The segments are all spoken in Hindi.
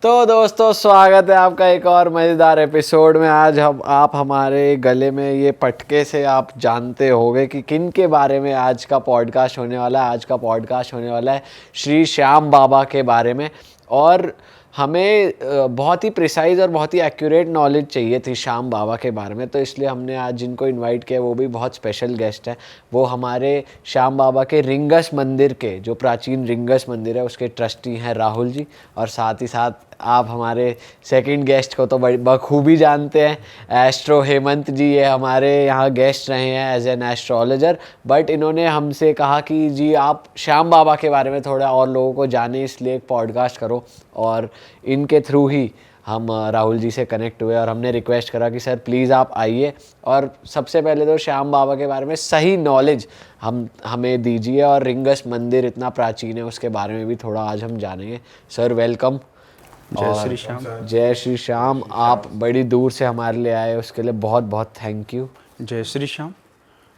तो दोस्तों स्वागत है आपका एक और मज़ेदार एपिसोड में। आज हम आप हमारे गले में ये पटके से आप जानते होंगे कि किन के बारे में आज का पॉडकास्ट होने वाला है। आज का पॉडकास्ट होने वाला है श्री श्याम बाबा के बारे में। और हमें बहुत ही प्रिसाइज़ और बहुत ही एक्यूरेट नॉलेज चाहिए थी श्याम बाबा के बारे में, तो इसलिए हमने आज जिनको इनवाइट किया वो भी बहुत स्पेशल गेस्ट हैं। वो हमारे श्याम बाबा के रिंगस मंदिर के, जो प्राचीन रिंगस मंदिर है, उसके ट्रस्टी हैं राहुल जी। और साथ ही साथ आप हमारे सेकंड गेस्ट को तो बड़ी बखूबी जानते हैं, एस्ट्रो हेमंत जी। ये हमारे यहाँ गेस्ट रहे हैं एज एन एस्ट्रोलॉजर, बट इन्होंने हमसे कहा कि जी आप श्याम बाबा के बारे में थोड़ा और लोगों को जाने, इसलिए एक पॉडकास्ट करो। और इनके थ्रू ही हम राहुल जी से कनेक्ट हुए और हमने रिक्वेस्ट करा कि सर प्लीज़ आप आइए और सबसे पहले तो श्याम बाबा के बारे में सही नॉलेज हमें दीजिए, और रिंगस मंदिर इतना प्राचीन है उसके बारे में भी थोड़ा आज हम जानेंगे। Sir welcome. जय श्री श्याम। जय श्री श्याम। आप बड़ी दूर से हमारे लिए आए, उसके लिए बहुत बहुत थैंक यू। जय श्री श्याम।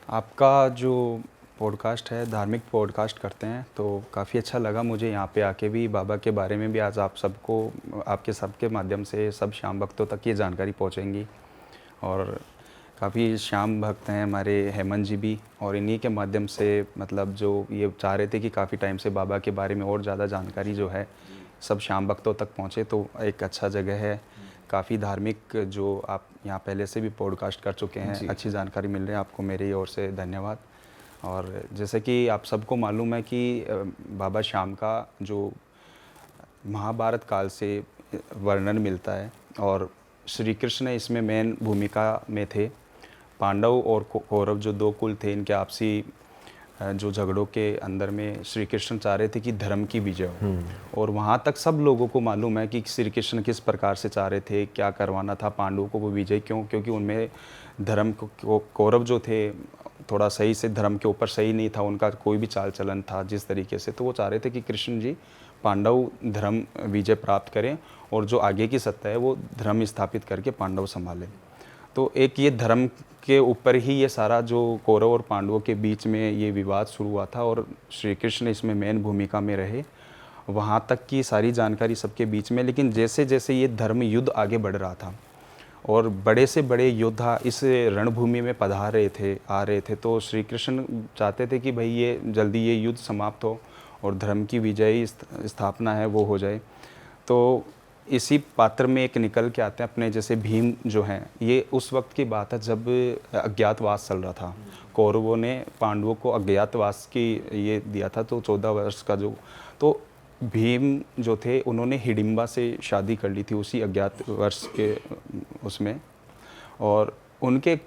आपका जो पॉडकास्ट है, धार्मिक पॉडकास्ट करते हैं, तो काफ़ी अच्छा लगा मुझे यहाँ पे आके भी बाबा के बारे में भी आज आप सबको, आपके सबके माध्यम से सब श्याम भक्तों तक ये जानकारी पहुँचेंगी। और काफ़ी श्याम भक्त हैं हमारे हेमंत जी भी, और इन्हीं के माध्यम से मतलब जो ये चाह रहे थे कि काफ़ी टाइम से बाबा के बारे में और ज़्यादा जानकारी जो है सब श्याम भक्तों तक पहुँचे, तो एक अच्छा जगह है। काफ़ी धार्मिक जो आप यहाँ पहले से भी पॉडकास्ट कर चुके हैं, अच्छी जानकारी मिल रही है आपको, मेरी ओर से धन्यवाद। और जैसे कि आप सबको मालूम है कि बाबा श्याम का जो महाभारत काल से वर्णन मिलता है, और श्री कृष्ण इसमें मेन भूमिका में थे। पांडव और कौरव जो दो कुल थे, इनके आपसी जो झगड़ों के अंदर में श्री कृष्ण चाह रहे थे कि धर्म की विजय हो। और वहाँ तक सब लोगों को मालूम है कि श्री कृष्ण किस प्रकार से चाह रहे थे, क्या करवाना था पांडवों को वो विजय। क्यों? क्योंकि उनमें धर्म को कौरव जो थे थोड़ा सही से धर्म के ऊपर सही नहीं था, उनका कोई भी चाल चलन था जिस तरीके से, तो वो चाह रहे थे कि कृष्ण जी पांडव धर्म विजय प्राप्त करें और जो आगे की सत्ता है वो धर्म स्थापित करके पांडव संभालें। तो एक ये धर्म के ऊपर ही ये सारा जो कौरव और पांडवों के बीच में ये विवाद शुरू हुआ था, और श्री कृष्ण इसमें मेन भूमिका में रहे। वहाँ तक की सारी जानकारी सबके बीच में। लेकिन जैसे जैसे ये धर्म युद्ध आगे बढ़ रहा था और बड़े से बड़े योद्धा इस रणभूमि में पधार रहे थे, आ रहे थे, तो श्री कृष्ण चाहते थे कि भाई ये जल्दी ये युद्ध समाप्त हो और धर्म की विजयी स्थापना है वो हो जाए। तो इसी पात्र में एक निकल के आते हैं अपने जैसे भीम जो हैं। ये उस वक्त की बात है जब अज्ञातवास चल रहा था। कौरवों ने पांडवों को अज्ञातवास की ये दिया था, तो 14 वर्ष का जो, तो भीम जो थे उन्होंने हिडिंबा से शादी कर ली थी उसी अज्ञात वर्ष के उसमें, और उनके एक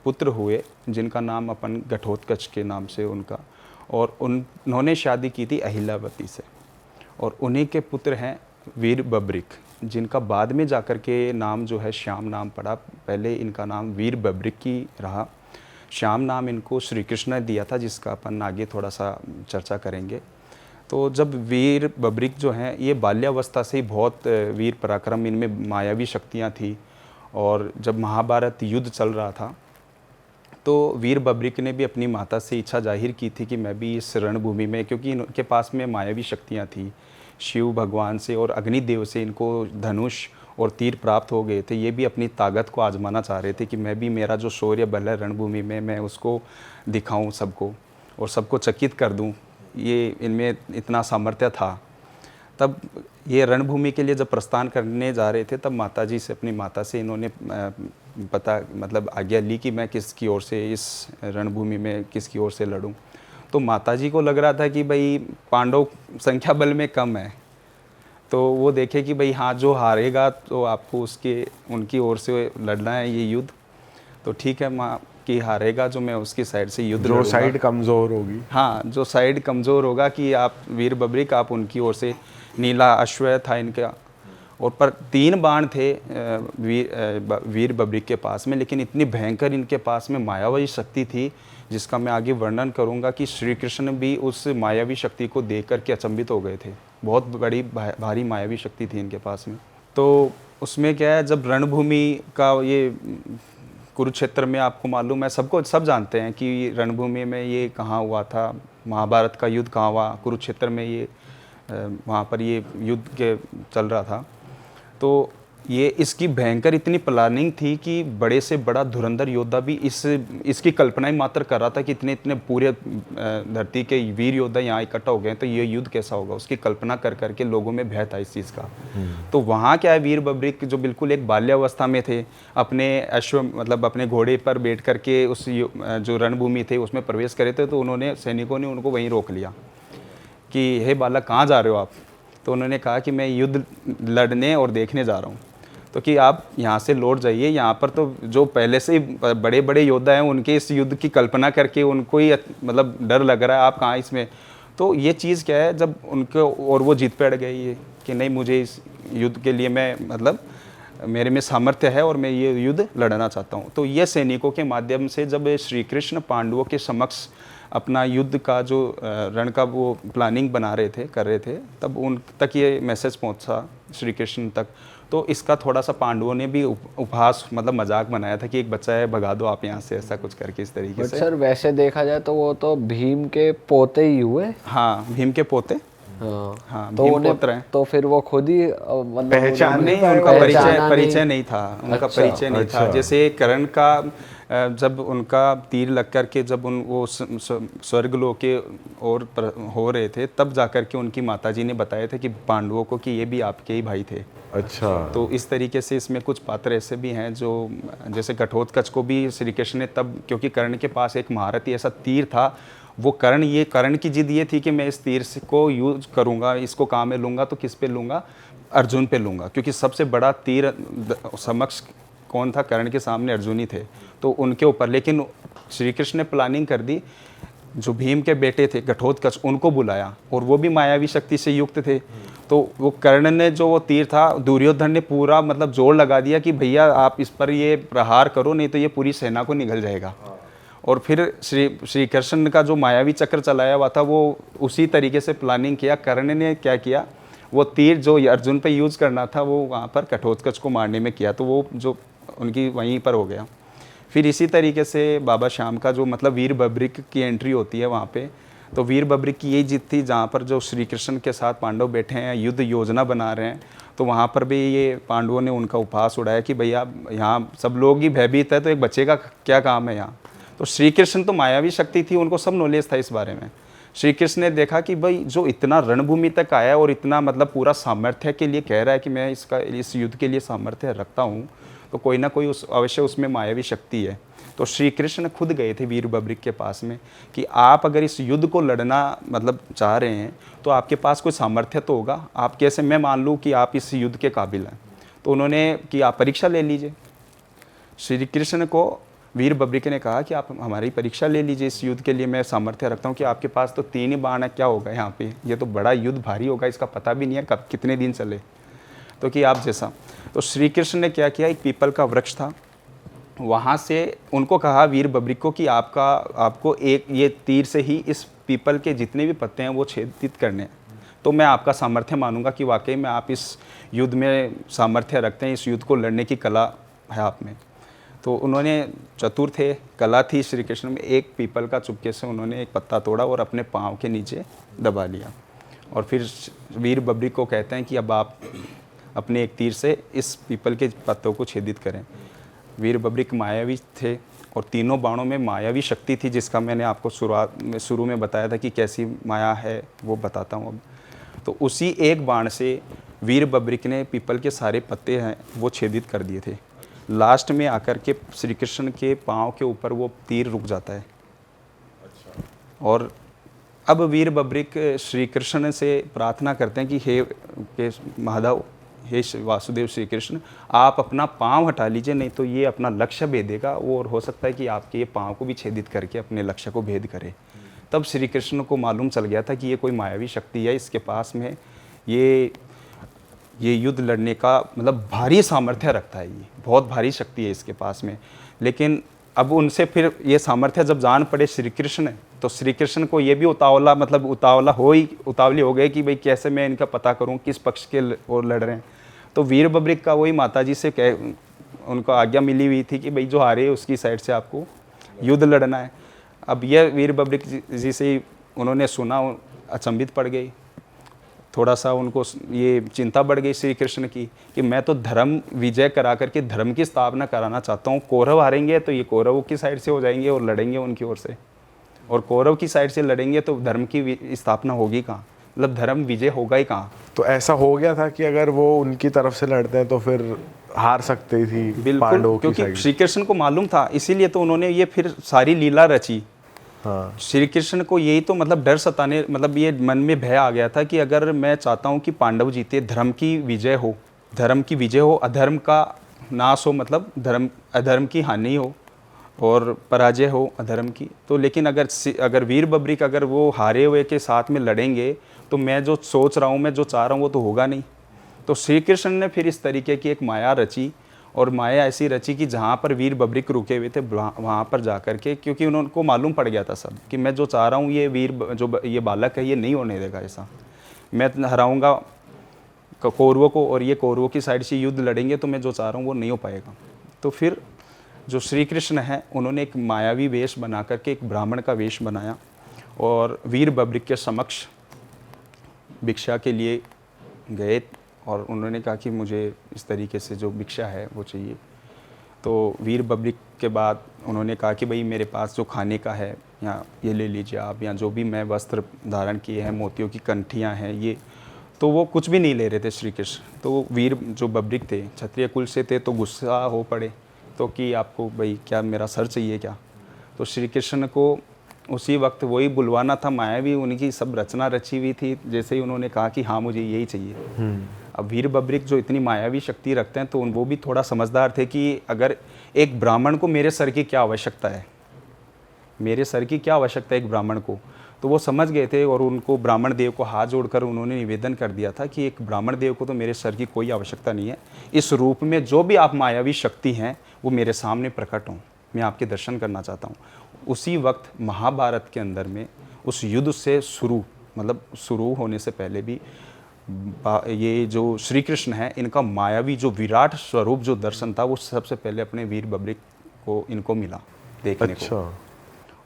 पुत्र हुए जिनका नाम अपन घटोत्कच के नाम से उनका, और उन्होंने शादी की थी अहिल्यावती से, और उन्हीं के पुत्र हैं वीर बब्रिक, जिनका बाद में जाकर के नाम जो है श्याम नाम पड़ा। पहले इनका नाम वीर बब्रिक ही रहा। श्याम नाम इनको श्री कृष्ण ने दिया था, जिसका अपन आगे थोड़ा सा चर्चा करेंगे। तो जब वीर बब्रिक जो हैं ये बाल्यावस्था से ही बहुत वीर पराक्रम, इनमें मायावी शक्तियाँ थी। और जब महाभारत युद्ध चल रहा था तो वीर बब्रिक ने भी अपनी माता से इच्छा जाहिर की थी कि मैं भी इस रणभूमि में, क्योंकि इनके पास में मायावी शक्तियाँ थी, शिव भगवान से और अग्निदेव से इनको धनुष और तीर प्राप्त हो गए थे। ये भी अपनी ताकत को आजमाना चाह रहे थे कि मैं भी, मेरा जो शौर्य बल है रणभूमि में, मैं उसको दिखाऊं सबको और सबको चकित कर दूं। ये इनमें इतना सामर्थ्य था। तब ये रणभूमि के लिए जब प्रस्थान करने जा रहे थे, तब माताजी से, अपनी माता से इन्होंने मतलब आज्ञा ली कि मैं किसकी ओर से इस रणभूमि में किसकी ओर से लड़ूं। तो माताजी को लग रहा था कि भाई पांडव संख्या बल में कम है, तो वो देखे कि भाई हाँ जो हारेगा तो आपको उनकी ओर से लड़ना है ये युद्ध, तो ठीक है माँ कि हारेगा जो, मैं उसकी साइड से युद्ध लड़ूंगा। जो साइड कमज़ोर होगी, हाँ जो साइड कमज़ोर होगा, कि आप वीर बब्रिक आप उनकी ओर से। नीला अश्व था इनका, और पर 3 बाण थे वीर बब्रिक के पास में, लेकिन इतनी भयंकर इनके पास में मायावी शक्ति थी, जिसका मैं आगे वर्णन करूंगा कि श्री कृष्ण भी उस मायावी शक्ति को देख करके अचंभित हो गए थे। बहुत बड़ी भारी मायावी शक्ति थी इनके पास में। तो उसमें क्या है, जब रणभूमि का ये कुरुक्षेत्र में, आपको मालूम है, सब जानते हैं कि रणभूमि में ये कहाँ हुआ था, महाभारत का युद्ध कहाँ हुआ, कुरुक्षेत्र में ये वहाँ पर ये युद्ध के चल रहा था। तो ये इसकी भयंकर इतनी प्लानिंग थी कि बड़े से बड़ा धुरंधर योद्धा भी इसकी कल्पना ही मात्र कर रहा था कि इतने इतने पूरे धरती के वीर योद्धा यहाँ इकट्ठा हो गए, तो ये युद्ध कैसा होगा, उसकी कल्पना कर करके लोगों में भय था इस चीज़ का। तो वहाँ क्या है, वीर बब्रिक जो बिल्कुल एक बाल्यावस्था में थे, अपने अश्व मतलब अपने घोड़े पर बैठ करके उस जो रणभूमि थे उसमें प्रवेश करे थे, तो उन्होंने सैनिकों ने उनको वहीं रोक लिया कि हे बालक कहाँ जा रहे हो आप। तो उन्होंने कहा कि मैं युद्ध लड़ने और देखने जा रहा हूँ, तो कि आप यहाँ से लौट जाइए, यहाँ पर तो जो पहले से ही बड़े बड़े योद्धा हैं उनके इस युद्ध की कल्पना करके उनको ही मतलब डर लग रहा है, आप कहाँ इसमें। तो ये चीज़ क्या है, जब उनको और वो जीत पड़ गई है कि नहीं मुझे इस युद्ध के लिए मैं मतलब मेरे में सामर्थ्य है और मैं ये युद्ध लड़ना चाहता हूँ। तो ये सैनिकों के माध्यम से जब श्री कृष्ण पांडवों के समक्ष अपना युद्ध का जो रण का वो प्लानिंग बना रहे थे, कर रहे थे, तब उन तक ये मैसेज पहुंचा श्री कृष्ण तक। तो इसका थोड़ा सा पांडवों ने भी उपहास मतलब मजाक बनाया था कि एक बच्चा है भगा दो आप यहाँ से, ऐसा कुछ करके इस तरीके से। सर वैसे देखा जाए तो वो तो भीम के पोते ही हुए। हाँ, भीम के पोते। हाँ, तो उन्हें तो फिर वो खुद ही मतलब पहचान नहीं, उनका परिचय नहीं था, उनका परिचय नहीं था। जैसे कर्ण का जब उनका तीर लग कर के जब वो स्वर्गलोक के और हो रहे थे, तब जाकर के उनकी माताजी ने बताया था कि पांडवों को कि ये भी आपके ही भाई थे। अच्छा। तो इस तरीके से इसमें कुछ पात्र ऐसे भी हैं जो जैसे घटोत्कच को भी श्री कृष्ण ने तब, क्योंकि कर्ण के पास एक महारथी ऐसा तीर था, वो कर्ण की जिद ये थी कि मैं इस तीर को यूज करूंगा, इसको काम में लूंगा, तो किस पे लूंगा, अर्जुन पे लूंगा, क्योंकि सबसे बड़ा तीर समक्ष कौन था, कर्ण के सामने अर्जुन ही थे, तो उनके ऊपर। लेकिन श्री कृष्ण ने प्लानिंग कर दी, जो भीम के बेटे थे घटोत्कच उनको बुलाया, और वो भी मायावी शक्ति से युक्त थे। तो वो कर्ण ने जो वो तीर था, दुर्योधन ने पूरा मतलब जोर लगा दिया कि भैया आप इस पर ये प्रहार करो, नहीं तो ये पूरी सेना को निगल जाएगा। और फिर श्री कृष्ण का जो मायावी चक्र चलाया हुआ था, वो उसी तरीके से प्लानिंग किया। कर्ण ने क्या किया, वो तीर जो अर्जुन पे यूज़ करना था वो वहाँ पर घटोत्कच को मारने में किया, तो वो जो उनकी वहीं पर हो गया। फिर इसी तरीके से बाबा श्याम का जो मतलब वीर बब्रिक की एंट्री होती है वहाँ पे, तो वीर बब्रिक की यही जीत थी, जहाँ पर जो श्री कृष्ण के साथ पांडव बैठे हैं, युद्ध योजना बना रहे हैं, तो वहाँ पर भी ये पांडवों ने उनका उपहास उड़ाया कि भैया यहाँ सब लोग ही भयभीत है, तो एक बच्चे का क्या काम है यहाँ। तो श्री कृष्ण तो मायावी शक्ति थी, उनको सब नॉलेज था इस बारे में। श्री कृष्ण ने देखा कि भाई जो इतना रणभूमि तक आया और इतना मतलब पूरा सामर्थ्य के लिए कह रहा है कि मैं इस युद्ध के लिए सामर्थ्य रखता हूँ, तो कोई ना कोई अवश्य उसमें मायावी शक्ति है। तो श्री कृष्ण खुद गए थे वीर बब्रिक के पास में कि आप अगर इस युद्ध को लड़ना मतलब चाह रहे हैं, तो आपके पास कोई सामर्थ्य तो होगा, आप कैसे मैं मान लूँ कि आप इस युद्ध के काबिल हैं। तो उन्होंने कि आप परीक्षा ले लीजिए। श्री कृष्ण को वीर बब्रिक ने कहा कि आप हमारी परीक्षा ले लीजिए, इस युद्ध के लिए मैं सामर्थ्य रखता हूँ कि आपके पास तो 3 ही बाण है, क्या होगा यहाँ पे, ये तो बड़ा युद्ध भारी होगा, इसका पता भी नहीं है कब कितने दिन चले, तो कि आप जैसा। तो श्री कृष्ण ने क्या किया, एक पीपल का वृक्ष था, वहाँ से उनको कहा वीर बब्रिक को कि आपको एक ये तीर से ही इस पीपल के जितने भी पत्ते हैं वो छेदित करने हैं, तो मैं आपका सामर्थ्य मानूंगा कि वाकई में आप इस युद्ध में सामर्थ्य रखते हैं, इस युद्ध को लड़ने की कला है आप में। तो उन्होंने चतुर थे, कला थी श्री कृष्ण में, एक पीपल का चुपके से उन्होंने एक पत्ता तोड़ा और अपने पाँव के नीचे दबा लिया, और फिर वीर बब्रिक को कहते हैं कि अब आप अपने एक तीर से इस पीपल के पत्तों को छेदित करें। वीर बब्रिक मायावी थे और तीनों बाणों में मायावी शक्ति थी, जिसका मैंने आपको शुरू में बताया था कि कैसी माया है, वो बताता हूँ अब। तो उसी एक बाण से वीर बब्रिक ने पीपल के सारे पत्ते हैं वो छेदित कर दिए थे। लास्ट में आकर के श्री कृष्ण के पाँव के ऊपर वो तीर रुक जाता है। अच्छा। और अब वीर बब्रिक श्री कृष्ण से प्रार्थना करते हैं कि हे माधव, हे वासुदेव श्री कृष्ण, आप अपना पाँव हटा लीजिए, नहीं तो ये अपना लक्ष्य भेदेगा, वो और हो सकता है कि आपके ये पाँव को भी छेदित करके अपने लक्ष्य को भेद करे। तब श्री कृष्ण को मालूम चल गया था कि ये कोई मायावी शक्ति है, इसके पास में ये युद्ध लड़ने का मतलब भारी सामर्थ्य रखता है, ये बहुत भारी शक्ति है इसके पास में। लेकिन अब उनसे फिर ये सामर्थ्य जब जान पड़े श्री कृष्ण, तो श्री कृष्ण को ये भी उतावली हो गए कि भाई कैसे मैं इनका पता करूं किस पक्ष के ओर लड़ रहे हैं। तो वीर बब्रिक का वही माताजी से उनको आज्ञा मिली हुई थी कि भाई जो हारे उसकी साइड से आपको युद्ध लड़ना है। अब यह वीर बब्रिक जी से उन्होंने सुना, अचंभित पड़ गई। थोड़ा सा उनको ये चिंता बढ़ गई श्री कृष्ण की कि मैं तो धर्म विजय करा करके धर्म की स्थापना कराना चाहता हूँ। कौरव हारेंगे तो ये कौरवों की साइड से हो जाएंगे और लड़ेंगे उनकी ओर से, और कौरव की साइड से लड़ेंगे तो धर्म की स्थापना होगी कहाँ, मतलब धर्म विजय होगा ही कहाँ। तो ऐसा हो गया था कि अगर वो उनकी तरफ से लड़ते हैं तो फिर हार सकती थी बिल्कुल, पांडवों की क्योंकि साइड। श्री कृष्ण को मालूम था, इसीलिए तो उन्होंने ये फिर सारी लीला रची। हाँ श्री कृष्ण को यही तो मतलब डर सताने, मतलब ये मन में भय आ गया था कि अगर मैं चाहता हूँ कि पांडव जीते, धर्म की विजय हो, धर्म की विजय हो, अधर्म का नाश हो, मतलब अधर्म की हानि हो और पराजय हो अधर्म की, तो लेकिन अगर वीर बब्रिक अगर वो हारे हुए के साथ में लड़ेंगे तो मैं जो सोच रहा हूँ, मैं जो चाह रहा हूँ वो तो होगा नहीं। तो श्री कृष्ण ने फिर इस तरीके की एक माया रची, और माया ऐसी रची कि जहाँ पर वीर बब्रिक रुके हुए थे वहाँ पर जा कर के, क्योंकि उनको मालूम पड़ गया था सब कि मैं जो चाह रहा हूँ ये ये बालक है ये नहीं होने देगा, ऐसा मैं हराऊँगा कौरवों को, और ये कौरवों की साइड से युद्ध लड़ेंगे तो मैं जो चाह रहा हूँ वो नहीं हो पाएगा। तो फिर जो श्री कृष्ण है उन्होंने एक मायावी वेश बना करके एक ब्राह्मण का वेश बनाया और वीर बब्रिक के समक्ष भिक्षा के लिए गए, और उन्होंने कहा कि मुझे इस तरीके से जो भिक्षा है वो चाहिए। तो वीर बब्रिक के बाद उन्होंने कहा कि भाई मेरे पास जो खाने का है या ये ले लीजिए आप, या जो भी मैं वस्त्र धारण किए हैं, मोतियों की कंठियाँ हैं ये, तो वो कुछ भी नहीं ले रहे थे श्री कृष्ण। तो वीर जो बब्रिक थे क्षत्रिय कुल से थे, तो गुस्सा हो पड़े तो कि आपको भाई क्या मेरा सर चाहिए क्या। तो श्री कृष्ण को उसी वक्त वही बुलवाना था, मायावी उनकी सब रचना रची हुई थी। जैसे ही उन्होंने कहा कि हाँ मुझे यही चाहिए। अब वीर बब्रिक जो इतनी मायावी शक्ति रखते हैं तो वो भी थोड़ा समझदार थे कि अगर एक ब्राह्मण को मेरे सर की क्या आवश्यकता है, मेरे सर की क्या आवश्यकता है एक ब्राह्मण को, तो वो समझ गए थे। और उनको ब्राह्मण देव को हाथ जोड़कर उन्होंने निवेदन कर दिया था कि एक ब्राह्मण देव को तो मेरे सर की कोई आवश्यकता नहीं है, इस रूप में जो भी आप मायावी शक्ति हैं वो मेरे सामने प्रकट हों, मैं आपके दर्शन करना चाहता हूँ। उसी वक्त महाभारत के अंदर में उस युद्ध से शुरू होने से पहले भी ये जो श्री कृष्ण है इनका मायावी जो विराट स्वरूप जो दर्शन था वो सबसे पहले अपने वीर बब्रिक को इनको मिला देखने को।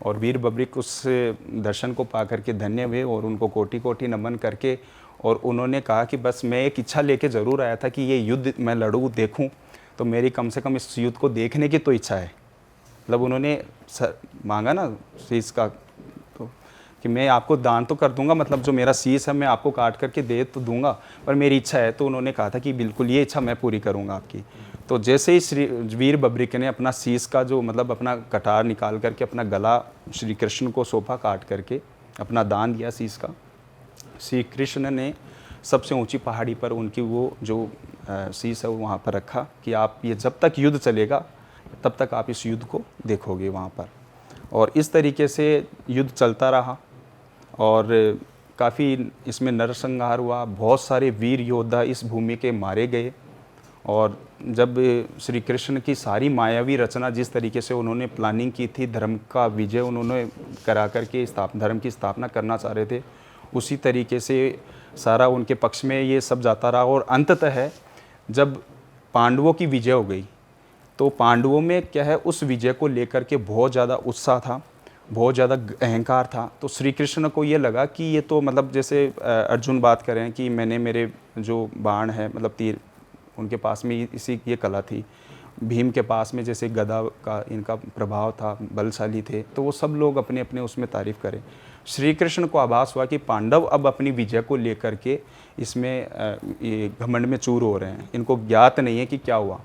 और वीर बब्रिक उस दर्शन को पा करके धन्य हुए और उनको कोटि कोटि नमन करके, और उन्होंने कहा कि बस मैं एक इच्छा लेके ज़रूर आया था कि ये युद्ध मैं लड़ूँ देखूं, तो मेरी कम से कम इस युद्ध को देखने की तो इच्छा है। मतलब उन्होंने मांगा ना शीश का, तो कि मैं आपको दान तो कर दूंगा, मतलब जो मेरा शीश है मैं आपको काट करके दे तो दूंगा, पर मेरी इच्छा है। तो उन्होंने कहा था कि बिल्कुल ये इच्छा मैं पूरी करूंगा आपकी। तो जैसे ही श्री वीर बब्रिक ने अपना शीश का जो मतलब अपना कटार निकाल करके अपना गला श्री कृष्ण को सौंपा, काट करके अपना दान दिया शीश का, श्री कृष्ण ने सबसे ऊंची पहाड़ी पर उनकी वो जो शीश है वो वहाँ पर रखा कि आप ये जब तक युद्ध चलेगा तब तक आप इस युद्ध को देखोगे वहाँ पर। और इस तरीके से युद्ध चलता रहा और काफ़ी इसमें नरसंहार हुआ, बहुत सारे वीर योद्धा इस भूमि के मारे गए। और जब श्री कृष्ण की सारी मायावी रचना जिस तरीके से उन्होंने प्लानिंग की थी, धर्म का विजय उन्होंने करा करके धर्म की स्थापना करना चाह रहे थे, उसी तरीके से सारा उनके पक्ष में ये सब जाता रहा। और अंततः जब पांडवों की विजय हो गई तो पांडवों में क्या है, उस विजय को लेकर के बहुत ज़्यादा उत्साह था, बहुत ज़्यादा अहंकार था। तो श्री कृष्ण को ये लगा कि ये तो मतलब जैसे अर्जुन बात करें कि मैंने मेरे जो बाण है मतलब तीर, उनके पास में इसी ये कला थी। भीम के पास में जैसे गदा का इनका प्रभाव था, बलशाली थे, तो वो सब लोग अपने अपने उसमें तारीफ़ करें। श्री कृष्ण को आभास हुआ कि पांडव अब अपनी विजय को लेकर के इसमें ये घमंड में चूर हो रहे हैं, इनको ज्ञात नहीं है कि क्या हुआ।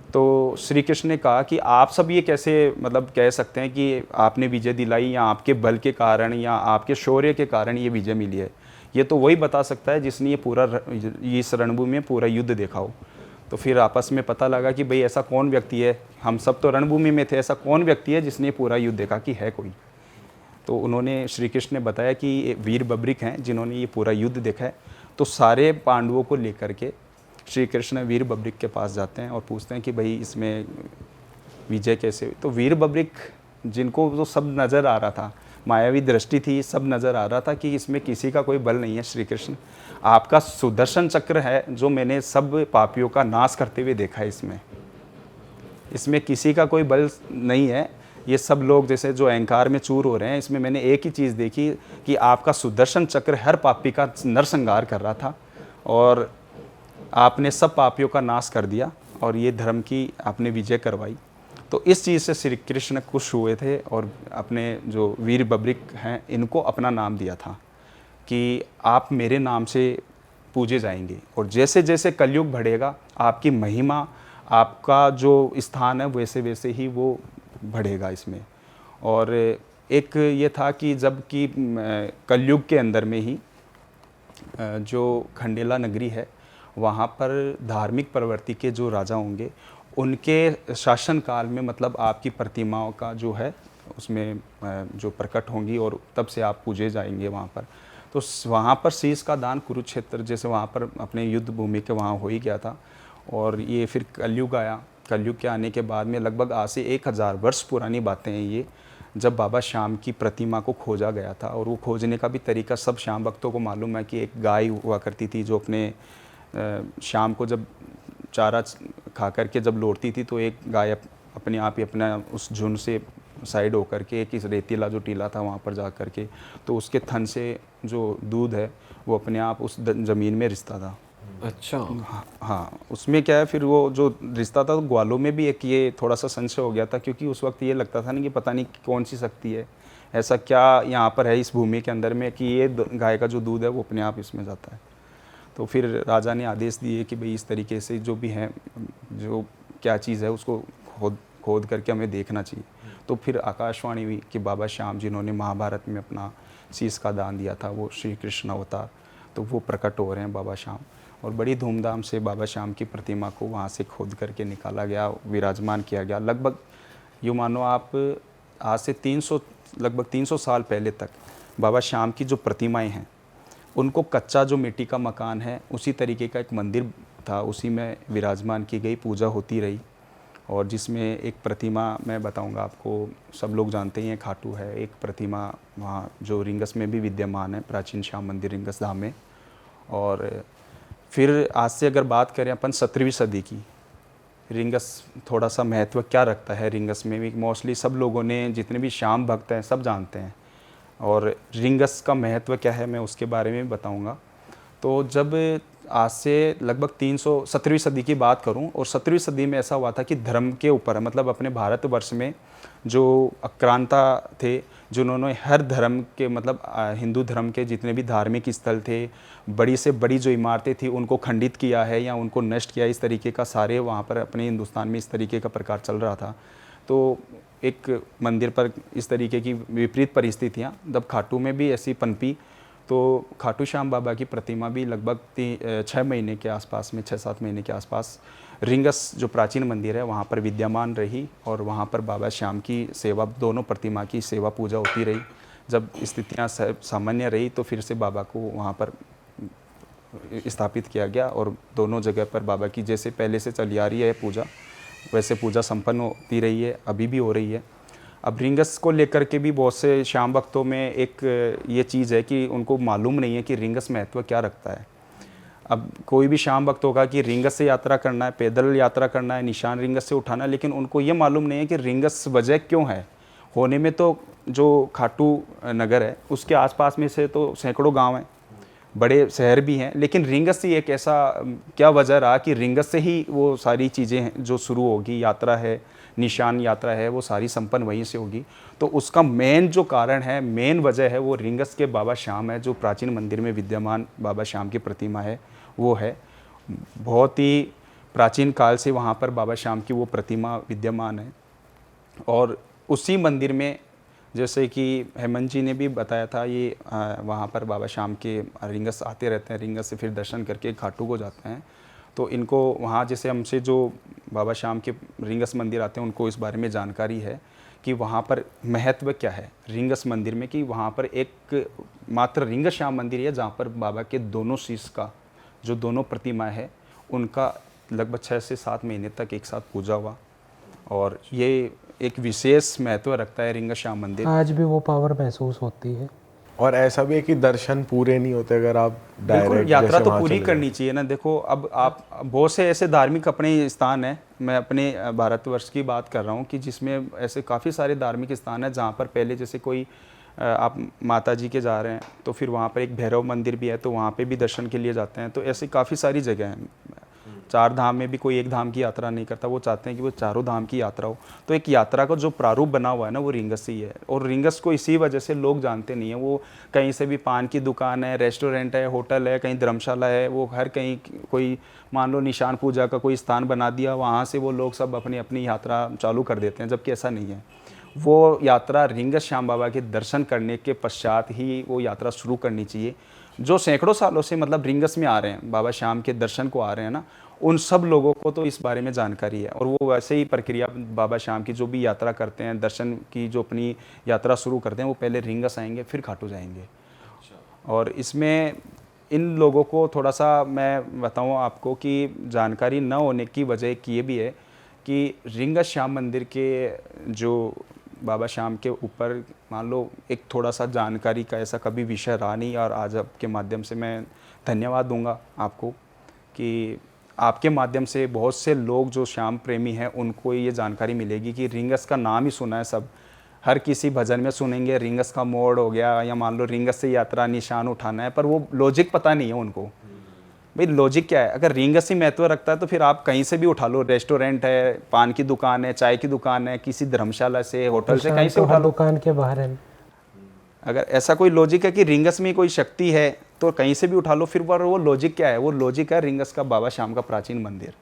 तो श्री कृष्ण ने कहा कि आप सब ये कैसे मतलब कह सकते हैं कि आपने विजय दिलाई या आपके बल के कारण या आपके शौर्य के कारण ये विजय मिली है। ये तो वही बता सकता है जिसने ये पूरा इस रणभूमि में पूरा युद्ध देखा हो। तो फिर आपस में पता लगा कि भाई ऐसा कौन व्यक्ति है, हम सब तो रणभूमि में थे, ऐसा कौन व्यक्ति है जिसने पूरा युद्ध देखा कि है कोई। तो उन्होंने श्री कृष्ण ने बताया कि वीर बब्रिक हैं जिन्होंने ये पूरा युद्ध देखा है। तो सारे पांडवों को लेकर के श्री कृष्ण वीर बब्रिक के पास जाते हैं और पूछते हैं कि भाई इसमें विजय कैसे हुई। तो वीर बब्रिक जिनको तो सब नज़र आ रहा था, मायावी दृष्टि थी, सब नज़र आ रहा था कि इसमें किसी का कोई बल नहीं है। श्री कृष्ण, आपका सुदर्शन चक्र है जो मैंने सब पापियों का नाश करते हुए देखा है, इसमें किसी का कोई बल नहीं है। ये सब लोग जैसे जो अहंकार में चूर हो रहे हैं, इसमें मैंने एक ही चीज़ देखी कि आपका सुदर्शन चक्र हर पापी का नरसंहार कर रहा था और आपने सब पापियों का नाश कर दिया और ये धर्म की आपने विजय करवाई। तो इस चीज़ से श्री कृष्ण खुश हुए थे और अपने जो वीर बब्रिक हैं इनको अपना नाम दिया था कि आप मेरे नाम से पूजे जाएंगे। और जैसे जैसे कलयुग बढ़ेगा आपकी महिमा, आपका जो स्थान है वैसे वैसे ही वो बढ़ेगा इसमें। और एक ये था कि जब कि कलयुग के अंदर में ही जो खंडेला नगरी है वहाँ पर धार्मिक प्रवृत्ति के जो राजा होंगे उनके शासन काल में मतलब आपकी प्रतिमाओं का जो है उसमें जो प्रकट होंगी और तब से आप पूजे जाएंगे वहाँ पर। तो वहाँ पर शीश का दान कुरुक्षेत्र जैसे वहाँ पर अपने युद्ध भूमि के वहाँ हो ही गया था। और ये फिर कलयुग आया। कलयुग के आने के बाद में लगभग आज से 1000 वर्ष पुरानी बातें हैं ये, जब बाबा श्याम की प्रतिमा को खोजा गया था। और वो खोजने का भी तरीका सब श्याम भक्तों को मालूम है कि एक गाय हुआ करती थी जो अपने शाम को जब चारा खा करके जब लौटती थी तो एक गाय अपने आप ही अपना उस झुंड से साइड होकर के एक इस रेतीला जो टीला था वहाँ पर जा कर के तो उसके थन से जो दूध है वो अपने आप उस ज़मीन में रिश्ता था। अच्छा। हाँ, उसमें क्या है फिर वो जो रिश्ता था तो ग्वालों में भी एक ये थोड़ा सा संशय हो गया था क्योंकि उस वक्त ये लगता था ना कि पता नहीं कौन सी शक्ति है, ऐसा क्या यहाँ पर है इस भूमि के अंदर में कि ये गाय का जो दूध है वो अपने आप इसमें जाता है। तो फिर राजा ने आदेश दिए कि भाई इस तरीके से जो भी है जो क्या चीज़ है उसको खोद करके हमें देखना चाहिए। तो फिर आकाशवाणी हुई कि बाबा श्याम जिन्होंने महाभारत में अपना शीश का दान दिया था वो श्री कृष्ण अवतार, तो वो प्रकट हो रहे हैं बाबा श्याम। और बड़ी धूमधाम से बाबा श्याम की प्रतिमा को वहाँ से खोद करके निकाला गया, विराजमान किया गया। लगभग यूँ मानो आप आज से लगभग 300 साल पहले तक बाबा श्याम की जो प्रतिमाएं हैं उनको कच्चा जो मिट्टी का मकान है उसी तरीके का एक मंदिर था, उसी में विराजमान की गई, पूजा होती रही। और जिसमें एक प्रतिमा मैं बताऊंगा आपको, सब लोग जानते ही हैं खाटू है, एक प्रतिमा वहाँ जो रिंगस में भी विद्यमान है, प्राचीन श्याम मंदिर रिंगस धाम में। और फिर आज से अगर बात करें अपन 17वीं सदी की, रिंगस थोड़ा सा महत्व क्या रखता है रिंगस में भी मोस्टली सब लोगों ने, जितने भी श्याम भक्त हैं सब जानते हैं। और रिंगस का महत्व क्या है मैं उसके बारे में बताऊंगा। तो जब आज से लगभग 17वीं सदी की बात करूं और 17वीं सदी में ऐसा हुआ था कि धर्म के ऊपर मतलब अपने भारतवर्ष में जो आक्रांता थे जिन्होंने हर धर्म के मतलब हिंदू धर्म के जितने भी धार्मिक स्थल थे, बड़ी से बड़ी जो इमारतें थी उनको खंडित किया है या उनको नष्ट किया, इस तरीके का सारे वहाँ पर अपने हिंदुस्तान में इस तरीके का प्रकार चल रहा था। तो एक मंदिर पर इस तरीके की विपरीत परिस्थितियाँ जब खाटू में भी ऐसी पनपी तो खाटू श्याम बाबा की प्रतिमा भी लगभग 6 महीने के आसपास में 6-7 महीने के आसपास रिंगस जो प्राचीन मंदिर है वहाँ पर विद्यमान रही। और वहाँ पर बाबा श्याम की सेवा, दोनों प्रतिमा की सेवा पूजा होती रही। जब स्थितियाँ सामान्य रही तो फिर से बाबा को वहाँ पर स्थापित किया गया और दोनों जगह पर बाबा की जैसे पहले से चली आ रही है पूजा वैसे पूजा संपन्न होती रही है, अभी भी हो रही है। अब रिंगस को लेकर के भी बहुत से श्याम भक्तों में एक ये चीज़ है कि उनको मालूम नहीं है कि रिंगस महत्व क्या रखता है। अब कोई भी श्याम भक्त होगा कि रिंगस से यात्रा करना है, पैदल यात्रा करना है, निशान रिंगस से उठाना है, लेकिन उनको ये मालूम नहीं है कि रिंगस वजह क्यों है। होने में तो जो खाटू नगर है उसके आसपास में से तो सैकड़ों गांव हैं, बड़े शहर भी हैं, लेकिन रिंगस से एक ऐसा क्या वजह रहा कि रिंगस से ही वो सारी चीज़ें हैं जो शुरू होगी, यात्रा है, निशान यात्रा है, वो सारी संपन्न वहीं से होगी। तो उसका मेन जो कारण है, मेन वजह है वो रिंगस के बाबा श्याम है, जो प्राचीन मंदिर में विद्यमान बाबा श्याम की प्रतिमा है वो है। बहुत ही प्राचीन काल से वहाँ पर बाबा श्याम की वो प्रतिमा विद्यमान है। और उसी मंदिर में जैसे कि हेमंत जी ने भी बताया था, ये वहाँ पर बाबा श्याम के रिंगस आते रहते हैं, रिंगस से फिर दर्शन करके खाटू को जाते हैं। तो इनको वहाँ जैसे हमसे जो बाबा श्याम के रिंगस मंदिर आते हैं उनको इस बारे में जानकारी है कि वहाँ पर महत्व क्या है रिंगस मंदिर में, कि वहाँ पर एक मात्र रिंगस श्याम मंदिर है जहाँ पर बाबा के दोनों शीश का जो दोनों प्रतिमा है उनका लगभग 6 से 7 महीने तक एक साथ पूजा हुआ। और ये एक विशेष महत्व रखता है रिंगस श्याम मंदिर। आज भी वो पावर महसूस होती है। और ऐसा भी है कि दर्शन पूरे नहीं होते अगर आप बिल्कुल, डायरेक्ट यात्रा जैसे तो वहाँ पूरी चले करनी चाहिए ना। देखो अब आप बहुत से ऐसे धार्मिक अपने स्थान हैं, मैं अपने भारतवर्ष की बात कर रहा हूँ कि जिसमें ऐसे काफ़ी सारे धार्मिक स्थान हैं जहाँ पर पहले जैसे कोई आप माता जी के जा रहे हैं तो फिर वहाँ पर एक भैरव मंदिर भी है, तो वहाँ पे भी दर्शन के लिए जाते हैं। तो ऐसी काफ़ी सारी जगह हैं। चार धाम में भी कोई एक धाम की यात्रा नहीं करता, वो चाहते हैं कि वो चारों धाम की यात्रा हो। तो एक यात्रा का जो प्रारूप बना हुआ है ना, वो रिंगस ही है। और रिंगस को इसी वजह से लोग जानते नहीं है। वो कहीं से भी पान की दुकान है, रेस्टोरेंट है, होटल है, कहीं धर्मशाला है, वो हर कहीं कोई मान लो निशान पूजा का कोई स्थान बना दिया, वहाँ से वो लोग सब अपनी अपनी यात्रा चालू कर देते हैं, जबकि ऐसा नहीं है। वो यात्रा रिंगस श्याम बाबा के दर्शन करने के पश्चात ही वो यात्रा शुरू करनी चाहिए। जो सैकड़ों सालों से मतलब रिंगस में आ रहे हैं, बाबा श्याम के दर्शन को आ रहे हैं ना, उन सब लोगों को तो इस बारे में जानकारी है। और वो वैसे ही प्रक्रिया बाबा श्याम की जो भी यात्रा करते हैं, दर्शन की जो अपनी यात्रा शुरू करते हैं, वो पहले रिंगस आएंगे फिर खाटू जाएंगे। और इसमें इन लोगों को थोड़ा सा मैं बताऊं आपको कि जानकारी न होने की वजह एक ये भी है कि रिंगस श्याम मंदिर के जो बाबा श्याम के ऊपर मान लो एक थोड़ा सा जानकारी का ऐसा कभी विषय रहा नहीं। और आज आपके माध्यम से मैं धन्यवाद दूंगा आपको कि आपके माध्यम से बहुत से लोग जो श्याम प्रेमी हैं उनको ये जानकारी मिलेगी कि रिंगस का नाम ही सुना है सब, हर किसी भजन में सुनेंगे रिंगस का मोड़ हो गया, या मान लो रिंगस से यात्रा निशान उठाना है, पर वो लॉजिक पता नहीं है उनको। भाई लॉजिक क्या है? अगर रिंगस ही महत्व रखता है तो फिर आप कहीं से भी उठा लो, रेस्टोरेंट है, पान की दुकान है, चाय की दुकान है, किसी धर्मशाला से, होटल से, कहीं से उठा लो। दुकान के बाहर है। अगर ऐसा कोई लॉजिक है कि रिंगस में कोई शक्ति है तो कहीं से भी उठा लो, फिर वो लॉजिक क्या है? वो लॉजिक है रिंगस का बाबा श्याम का प्राचीन मंदिर।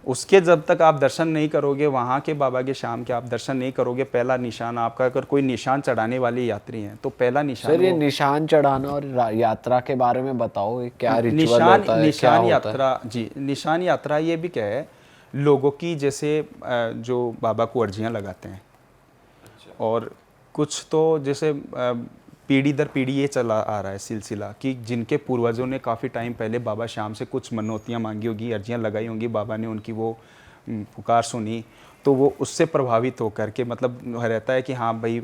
उसके जब तक आप दर्शन नहीं करोगे, वहाँ के बाबा के श्याम के आप दर्शन नहीं करोगे, पहला निशान आपका, अगर कोई निशान चढ़ाने वाले यात्री हैं तो पहला निशान सर ये निशान चढ़ाना और यात्रा के बारे में बताओ, ये क्या रिचुअल होता है, क्या निशान होता है? यात्रा जी, निशान यात्रा ये भी क्या है, लोगों की जैसे जो बाबा को अर्जियाँ लगाते हैं। और कुछ तो जैसे पीढ़ी दर पीढ़ी ये चला आ रहा है सिलसिला कि जिनके पूर्वजों ने काफ़ी टाइम पहले बाबा श्याम से कुछ मनौतियाँ मांगी होगी, अर्जियाँ लगाई होंगी, बाबा ने उनकी वो पुकार सुनी, तो वो उससे प्रभावित होकर के मतलब रहता है कि हाँ भाई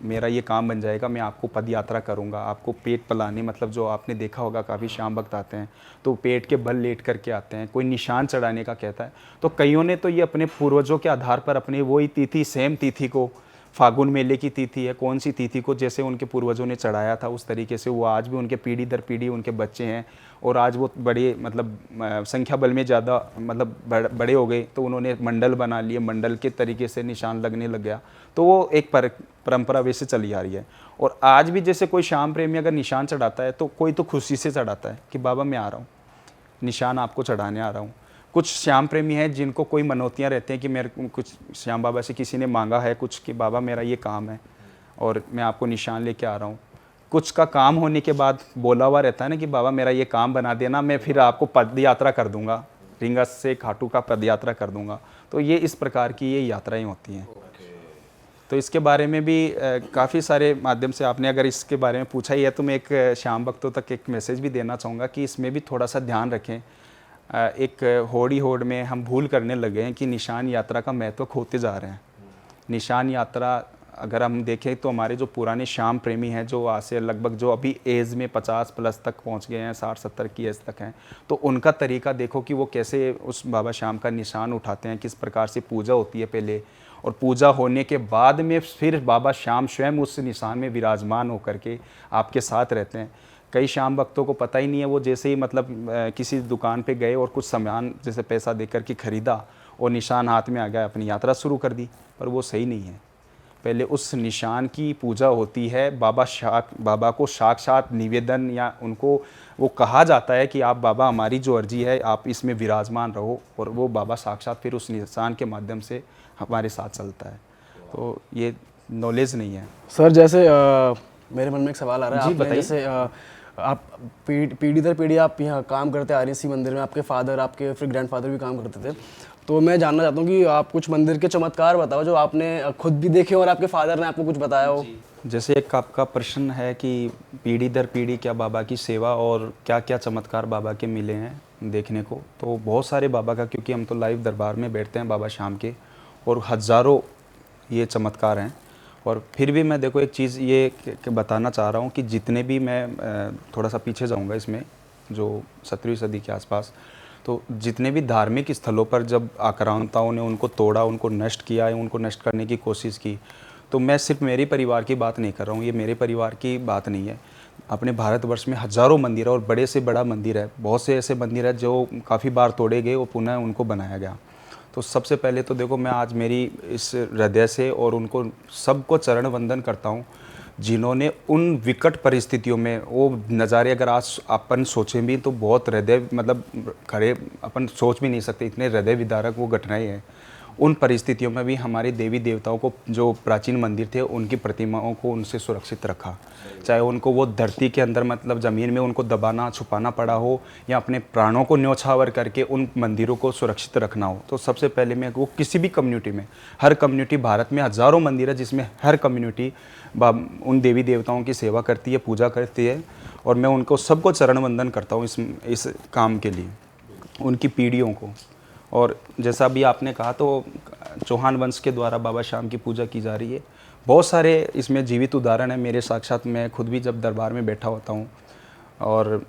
मेरा ये काम बन जाएगा, मैं आपको पद यात्रा करूँगा, आपको पेट पलाने, मतलब जो आपने देखा होगा काफ़ी श्याम भक्त आते हैं तो पेट के बल लेट करके आते हैं, कोई निशान चढ़ाने का कहता है। तो कईयों ने तो ये अपने पूर्वजों के आधार पर अपनी वही तिथि, सेम तिथि को, फागुन मेले की तिथि है, कौन सी तिथि को जैसे उनके पूर्वजों ने चढ़ाया था उस तरीके से वो आज भी उनके पीढ़ी दर पीढ़ी उनके बच्चे हैं। और आज वो बड़े मतलब संख्या बल में ज़्यादा मतलब बड़े हो गए तो उन्होंने मंडल बना लिए, मंडल के तरीके से निशान लगने लग गया। तो वो एक परंपरा वैसे चली आ रही है। और आज भी जैसे कोई श्याम प्रेमी अगर निशान चढ़ाता है तो कोई तो खुशी से चढ़ाता है कि बाबा मैं आ रहा हूँ, निशान आपको चढ़ाने आ रहा हूँ। कुछ श्याम प्रेमी हैं जिनको कोई मनौतियाँ रहते हैं कि मेरे कुछ श्याम बाबा से किसी ने मांगा है कुछ कि बाबा मेरा ये काम है और मैं आपको निशान लेके आ रहा हूँ। कुछ का काम होने के बाद बोला हुआ रहता है ना कि बाबा मेरा ये काम बना देना, मैं फिर आपको पद यात्रा कर दूंगा, रिंगस से खाटू का पद यात्रा कर दूंगा। तो ये इस प्रकार की ये यात्राएं होती हैं। तो इसके बारे में भी काफ़ी सारे माध्यम से आपने अगर इसके बारे में पूछा ही है तो मैं एक श्याम भक्तों तक एक मैसेज भी देना चाहूँगा कि इसमें भी थोड़ा सा ध्यान रखें। एक होड़ी होड़ में हम भूल करने लगे हैं कि निशान यात्रा का महत्व खोते जा रहे हैं। निशान यात्रा अगर हम देखें तो हमारे जो पुराने श्याम प्रेमी हैं जो आज से लगभग जो अभी एज में 50 प्लस तक पहुंच गए हैं, 60-70 की एज तक हैं, तो उनका तरीका देखो कि वो कैसे उस बाबा श्याम का निशान उठाते हैं, किस प्रकार से पूजा होती है पहले, और पूजा होने के बाद में फिर बाबा श्याम स्वयं उस निशान में विराजमान होकर के आपके साथ रहते हैं। कई श्याम भक्तों को पता ही नहीं है, वो जैसे ही मतलब किसी दुकान पे गए और कुछ सामान जैसे पैसा देकर के ख़रीदा और निशान हाथ में आ गया, अपनी यात्रा शुरू कर दी, पर वो सही नहीं है। पहले उस निशान की पूजा होती है, बाबा को साक्षात निवेदन या उनको वो कहा जाता है कि आप बाबा हमारी जो अर्जी है आप इसमें विराजमान रहो, और वो बाबा साक्षात फिर उस निशान के माध्यम से हमारे साथ चलता है। तो ये नॉलेज नहीं है। सर जैसे मेरे मन में एक सवाल आ रहा है, जी, आपने बताइए। जैसे आप पीढ़ी दर पीढ़ी आप यहाँ काम करते आ रहे हैं इसी मंदिर में, आपके फादर आपके फिर ग्रैंडफादर भी काम करते थे, तो मैं जानना चाहता हूँ कि आप कुछ मंदिर के चमत्कार बताओ जो आपने खुद भी देखे और आपके फादर ने आपको कुछ बताया हो। जैसे एक आपका प्रश्न है कि पीढ़ी दर पीढ़ी क्या बाबा की सेवा और क्या क्या चमत्कार बाबा के मिले हैं देखने को, तो बहुत सारे बाबा का, क्योंकि हम तो लाइव दरबार में बैठते हैं बाबा श्याम के, और हज़ारों ये चमत्कार हैं। और फिर भी मैं देखो एक चीज़ ये बताना चाह रहा हूँ कि जितने भी मैं थोड़ा सा पीछे जाऊँगा इसमें, जो 17वीं सदी के आसपास, तो जितने भी धार्मिक स्थलों पर जब आक्रांताओं ने उनको तोड़ा, उनको नष्ट किया या उनको नष्ट करने की कोशिश की, तो मैं सिर्फ मेरे परिवार की बात नहीं कर रहा हूँ, ये मेरे परिवार की बात नहीं है। अपने भारतवर्ष में हज़ारों मंदिर है और बड़े से बड़ा मंदिर है, बहुत से ऐसे मंदिर है जो काफ़ी बार तोड़े गए और पुनः उनको बनाया गया। तो सबसे पहले तो देखो मैं आज मेरी इस हृदय से और उनको सबको चरण वंदन करता हूँ जिन्होंने उन विकट परिस्थितियों में वो नज़ारे अगर आज अपन सोचें भी तो बहुत हृदय मतलब खड़े अपन सोच भी नहीं सकते, इतने हृदय विदारक वो घटनाएं हैं। उन परिस्थितियों में भी हमारे देवी देवताओं को, जो प्राचीन मंदिर थे, उनकी प्रतिमाओं को उनसे सुरक्षित रखा, चाहे उनको वो धरती के अंदर मतलब ज़मीन में उनको दबाना छुपाना पड़ा हो या अपने प्राणों को न्योछावर करके उन मंदिरों को सुरक्षित रखना हो। तो सबसे पहले मैं वो किसी भी कम्युनिटी में, हर कम्युनिटी भारत में हज़ारों मंदिर है जिसमें हर कम्युनिटी उन देवी देवताओं की सेवा करती है, पूजा करती है, और मैं उनको सबको चरण वंदन करता हूँ इस काम के लिए, उनकी पीढ़ियों को। और जैसा भी आपने कहा तो चौहान वंश के द्वारा बाबा श्याम की पूजा की जा रही है। बहुत सारे इसमें जीवित उदाहरण हैं मेरे साक्षात, मैं खुद भी जब दरबार में बैठा होता हूँ, और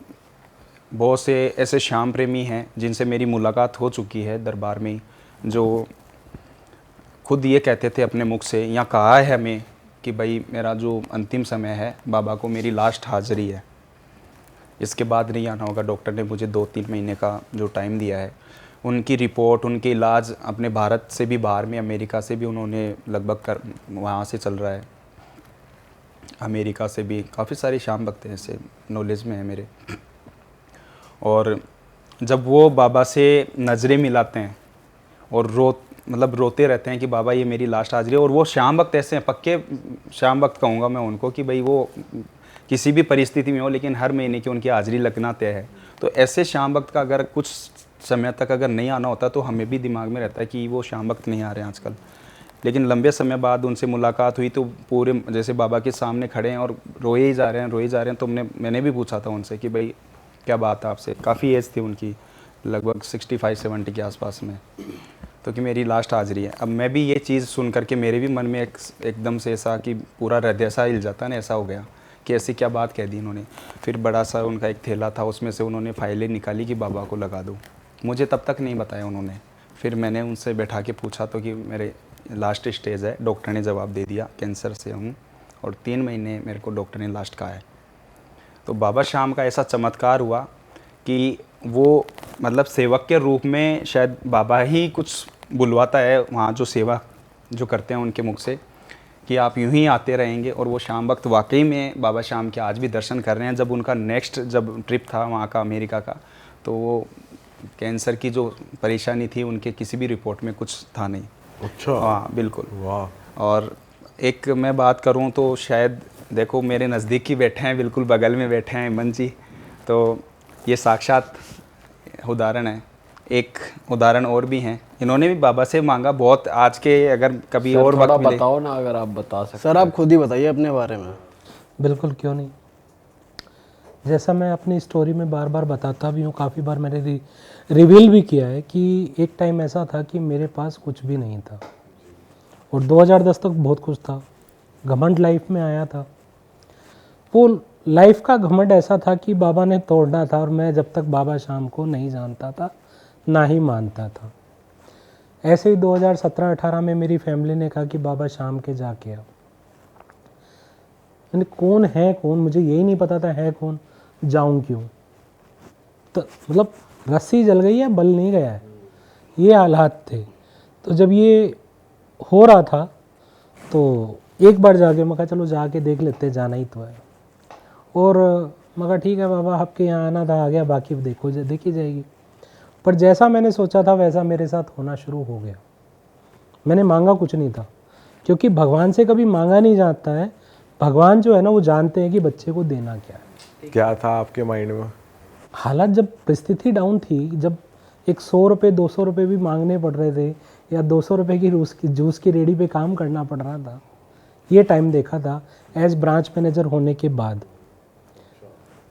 बहुत से ऐसे श्याम प्रेमी हैं जिनसे मेरी मुलाकात हो चुकी है दरबार में, जो खुद ये कहते थे अपने मुख से, या कहा है हमें कि भाई मेरा जो अंतिम समय है, बाबा को मेरी लास्ट हाज़िरी है, इसके बाद नहीं आना होगा। डॉक्टर ने मुझे 2-3 महीने का जो टाइम दिया है। उनकी रिपोर्ट, उनके इलाज अपने भारत से भी बाहर में, अमेरिका से भी उन्होंने लगभग वहाँ से चल रहा है, अमेरिका से भी काफ़ी सारे श्याम भक्त हैं ऐसे नॉलेज में है मेरे। और जब वो बाबा से नज़रें मिलाते हैं और रोते रहते हैं कि बाबा ये मेरी लास्ट हाजिरी है, और वो श्याम भक्त ऐसे हैं, पक्के श्याम भक्त कहूँगा मैं उनको, कि भाई वो किसी भी परिस्थिति में हो लेकिन हर महीने की उनकी हाजिरी लगना तय है। तो ऐसे श्याम भक्त का अगर कुछ समय तक अगर नहीं आना होता तो हमें भी दिमाग में रहता है कि वो श्याम भक्त नहीं आ रहे हैं आजकल। लेकिन लंबे समय बाद उनसे मुलाकात हुई तो पूरे जैसे बाबा के सामने खड़े हैं और रोए ही जा रहे हैं। तो मैंने भी पूछा था उनसे कि भाई क्या बात है आपसे, काफ़ी एज थी उनकी, लगभग 65-70 के आसपास में, तो कि मेरी लास्ट हाजिरी है। अब मैं भी ये चीज़ सुन करके मेरे भी मन में एकदम से ऐसा कि पूरा हृदय सा हिल जाता है ना, ऐसा हो गया कि ऐसी क्या बात कह दी इन्होंने। फिर बड़ा सा उनका एक थैला था, उसमें से उन्होंने फाइलें निकाली कि बाबा को लगा दो। मुझे तब तक नहीं बताया उन्होंने। फिर मैंने उनसे बैठा के पूछा तो कि मेरे लास्ट स्टेज है। डॉक्टर ने जवाब दे दिया कैंसर से हूँ, और 3 महीने मेरे को डॉक्टर ने लास्ट कहा है। तो बाबा श्याम का ऐसा चमत्कार हुआ कि वो मतलब सेवक के रूप में शायद बाबा ही कुछ बुलवाता है वहाँ, जो सेवा जो करते हैं उनके मुख से, कि आप यूं ही आते रहेंगे। और वो श्याम भक्त वाकई में बाबा श्याम के आज भी दर्शन कर रहे हैं। जब उनका नेक्स्ट जब ट्रिप था वहाँ का अमेरिका का, तो वो कैंसर की जो परेशानी थी उनके किसी भी रिपोर्ट में कुछ था नहीं। अच्छा, हाँ बिल्कुल। वाह। और एक मैं बात करूँ तो शायद देखो मेरे नज़दीक ही बैठे हैं, बिल्कुल बगल में बैठे हैं हेमंत जी, तो ये साक्षात उदाहरण है। एक उदाहरण और भी हैं, इन्होंने भी बाबा से मांगा बहुत। आज के अगर कभी सर, और थोड़ा वक्त मिले, बताओ ना, अगर आप बता सकते। सर आप खुद ही बताइए अपने बारे में। बिल्कुल, क्यों नहीं। जैसा मैं अपनी स्टोरी में बार बार बताता भी हूँ, काफ़ी बार मैंने रिवील भी किया है कि एक टाइम ऐसा था कि मेरे पास कुछ भी नहीं था, और 2010 तक बहुत कुछ था। घमंड लाइफ में आया था। वो लाइफ का घमंड ऐसा था कि बाबा ने तोड़ना था, और मैं जब तक बाबा श्याम को नहीं जानता था, ना ही मानता था। ऐसे ही 2017-18 में मेरी फैमिली ने कहा कि बाबा श्याम के जाके आओ। मैंने कौन है कौन, मुझे यही नहीं पता था है कौन, जाऊं क्यों। तो मतलब रस्सी जल गई है, बल नहीं गया है, ये हालात थे। तो जब ये हो रहा था तो एक बार जाके मैं कहा चलो जाके देख लेते, जाना ही तो है। और मैं कहा ठीक है बाबा, आपके यहाँ आना था, आ गया, बाकी देखी जाएगी। पर जैसा मैंने सोचा था वैसा मेरे साथ होना शुरू हो गया। मैंने मांगा कुछ नहीं था, क्योंकि भगवान से कभी मांगा नहीं जाता है। भगवान जो है ना, वो जानते हैं कि बच्चे को देना क्या है। क्या था आपके माइंड में? हालात जब परिस्थिति डाउन थी, जब 100 रुपये 200 रुपये भी मांगने पड़ रहे थे, या 200 रुपये की जूस की रेडी पे काम करना पड़ रहा था, ये टाइम देखा था एज ब्रांच मैनेजर होने के बाद।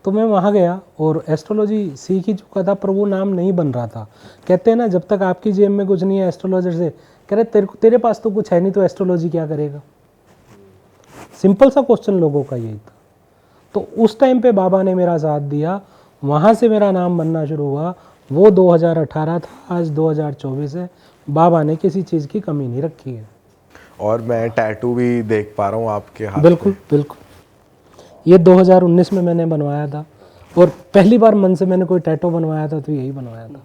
तो मैं वहाँ गया और एस्ट्रोलॉजी सीख ही चुका था, पर वो नाम नहीं बन रहा था। कहते हैं ना, जब तक आपकी जेब में कुछ नहीं है एस्ट्रोलॉजर से कह रहे तेरे पास तो कुछ है नहीं, तो एस्ट्रोलॉजी क्या करेगा। सिंपल सा क्वेश्चन लोगों का यही था। तो उस टाइम पे बाबा ने मेरा साथ दिया, वहाँ से मेरा नाम बनना शुरू हुआ। वो 2018 था, आज 2024 है। बाबा ने किसी चीज़ की कमी नहीं रखी है। और मैं टैटू भी देख पा रहा हूँ आपके हाथ बिल्कुल बिल्कुल, ये 2019 में मैंने बनवाया था, और पहली बार मन से मैंने कोई टैटू बनवाया था तो यही बनवाया था।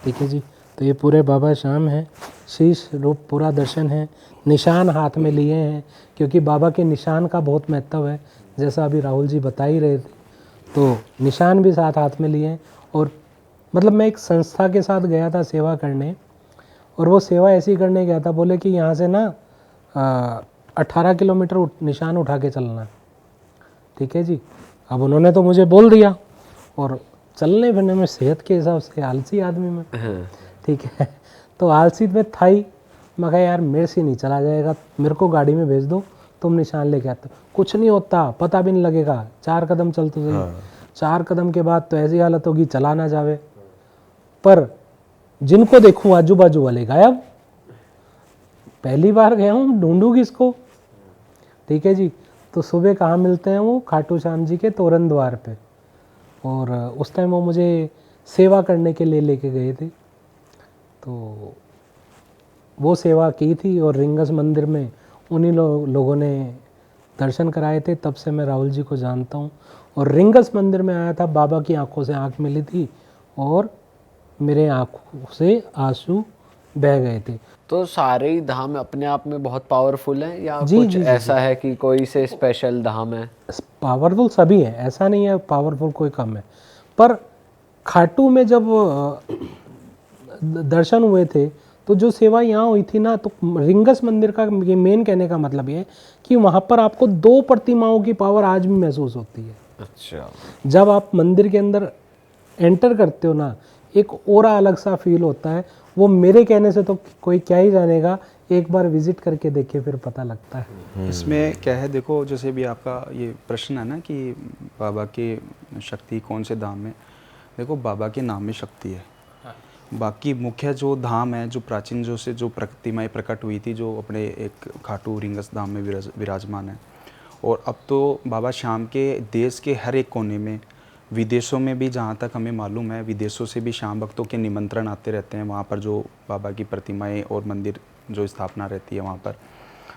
ठीक है जी, तो ये पूरे बाबा श्याम हैं, शीश रूप पूरा दर्शन है, निशान हाथ में लिए हैं, क्योंकि बाबा के निशान का बहुत महत्व है, जैसा अभी राहुल जी बता ही रहे थे। तो निशान भी साथ हाथ में लिए हैं। और मतलब मैं एक संस्था के साथ गया था सेवा करने, और वो सेवा ऐसी करने गया था, बोले कि यहाँ से ना 18 किलोमीटर निशान उठा के चलना है। ठीक है जी, अब उन्होंने तो मुझे बोल दिया, और चलने फिरने में सेहत के हिसाब से आलसी आदमी में, ठीक है, तो आलसी में था ही। मैं कहा यार मेरे से नहीं चला जाएगा, मेरे को गाड़ी में भेज दो, तुम निशान लेके आते। कुछ नहीं होता, पता भी नहीं लगेगा, 4 कदम चल तो सही। 4 कदम के बाद तो ऐसी हालत होगी चला ना जावे। पर जिनको देखूं आजू बाजू वाले गायब, पहली बार गया हूँ, ढूंढूं किसको। ठीक है जी, तो सुबह कहाँ मिलते हैं, वो खाटू श्याम जी के तोरण द्वार पे, और उस टाइम वो मुझे सेवा करने के लिए लेके गए थे। तो वो सेवा की थी, और रिंगस मंदिर में उन्हीं लोगों ने दर्शन कराए थे। तब से मैं राहुल जी को जानता हूँ, और रिंगस मंदिर में आया था, बाबा की आंखों से आंख मिली थी, और मेरे आंखों से आंसू बह गए थे। तो सारे ही धाम अपने आप में बहुत पावरफुल हैं, या जी, कुछ जी, जी, ऐसा है कि कोई से स्पेशल धाम है? पावरफुल सभी है, ऐसा नहीं है पावरफुल कोई कम है। पर खाटू में जब दर्शन हुए थे, तो जो सेवा यहाँ हुई थी ना, तो रिंगस मंदिर का ये मेन कहने का मतलब ये है कि वहाँ पर आपको 2 प्रतिमाओं की पावर आज भी महसूस होती है। अच्छा। जब आप मंदिर के अंदर एंटर करते हो ना, एक ओरा अलग सा फील होता है। वो मेरे कहने से तो कोई क्या ही जानेगा, एक बार विजिट करके देखिए फिर पता लगता है। इसमें क्या है, देखो जैसे भी आपका ये प्रश्न है ना कि बाबा की शक्ति कौन से धाम में, देखो बाबा के नाम में शक्ति है। बाकी मुख्य जो धाम है, जो प्राचीन जो प्रतिमाएं प्रकट हुई थी, जो अपने एक खाटू रिंगस धाम में विराजमान है, और अब तो बाबा श्याम के देश के हर एक कोने में, विदेशों में भी जहाँ तक हमें मालूम है, विदेशों से भी श्याम भक्तों के निमंत्रण आते रहते हैं वहाँ पर, जो बाबा की प्रतिमाएं और मंदिर जो स्थापना रहती है वहाँ पर।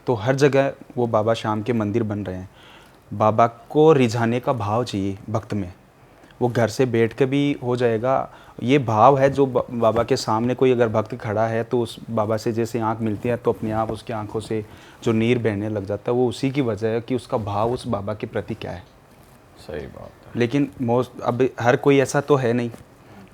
तो हर जगह वो बाबा श्याम के मंदिर बन रहे हैं। बाबा को रिझाने का भाव चाहिए भक्त में, वो घर से बैठ के भी हो जाएगा। ये भाव है जो बाबा के सामने कोई अगर भक्त खड़ा है, तो उस बाबा से जैसे आँख मिलती है तो अपने आप उसकी आँखों से जो नीर बहने लग जाता है, वो उसी की वजह है कि उसका भाव उस बाबा के प्रति क्या है। सही बात है। लेकिन अब हर कोई ऐसा तो है नहीं,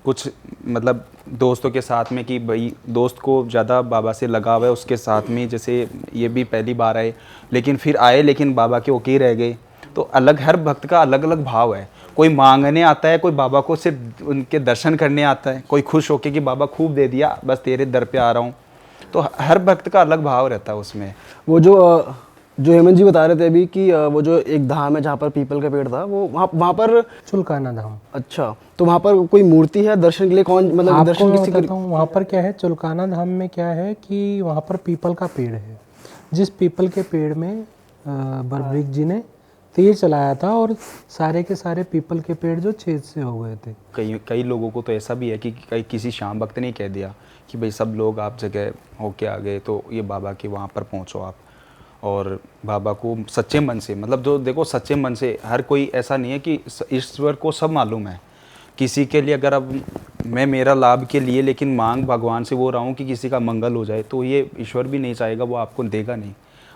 कुछ मतलब दोस्तों के साथ में कि भाई दोस्त को ज़्यादा बाबा से लगाव है, उसके साथ में जैसे ये भी पहली बार आए, लेकिन फिर आए लेकिन बाबा के ओके रह गए। तो अलग, हर भक्त का अलग अलग भाव है। कोई मांगने आता है, कोई बाबा को सिर्फ उनके दर्शन करने आता है, कोई खुश होके कि बाबा खूब दे दिया, बस तेरे दर पे आ रहा हूँ। तो हर भक्त का अलग भाव रहता है उसमें। वो जो हेमंत जी बता रहे थे अभी कि वो जो एक धाम है जहाँ पर पीपल का पेड़ था, वो वहाँ पर चुलकाना धाम। अच्छा, तो वहाँ पर कोई मूर्ति है दर्शन के लिए? कौन मतलब आपको दर्शन मैं किसी बताता हूँ वहाँ पर क्या है। चुलकाना धाम में क्या है कि वहाँ पर पीपल का पेड़ है, जिस पीपल के पेड़ में बर्ब्रिक जी ने तीर चलाया था, और सारे के सारे पीपल के पेड़ जो छेद से हो गए थे। कई लोगों को तो ऐसा भी है कि किसी श्याम भक्त ने कह दिया कि भाई सब लोग आप जगह होके आ गए, तो ये बाबा के वहाँ पर पहुँचो आप, और बाबा को सच्चे मन से, मतलब जो देखो सच्चे मन से, हर कोई ऐसा नहीं है कि ईश्वर को सब मालूम है। किसी के लिए अगर अब मैं मेरा लाभ के लिए लेकिन मांग भगवान से वो रहा हूँ कि किसी का मंगल हो जाए, तो ये ईश्वर भी नहीं चाहेगा, वो आपको देगा नहीं।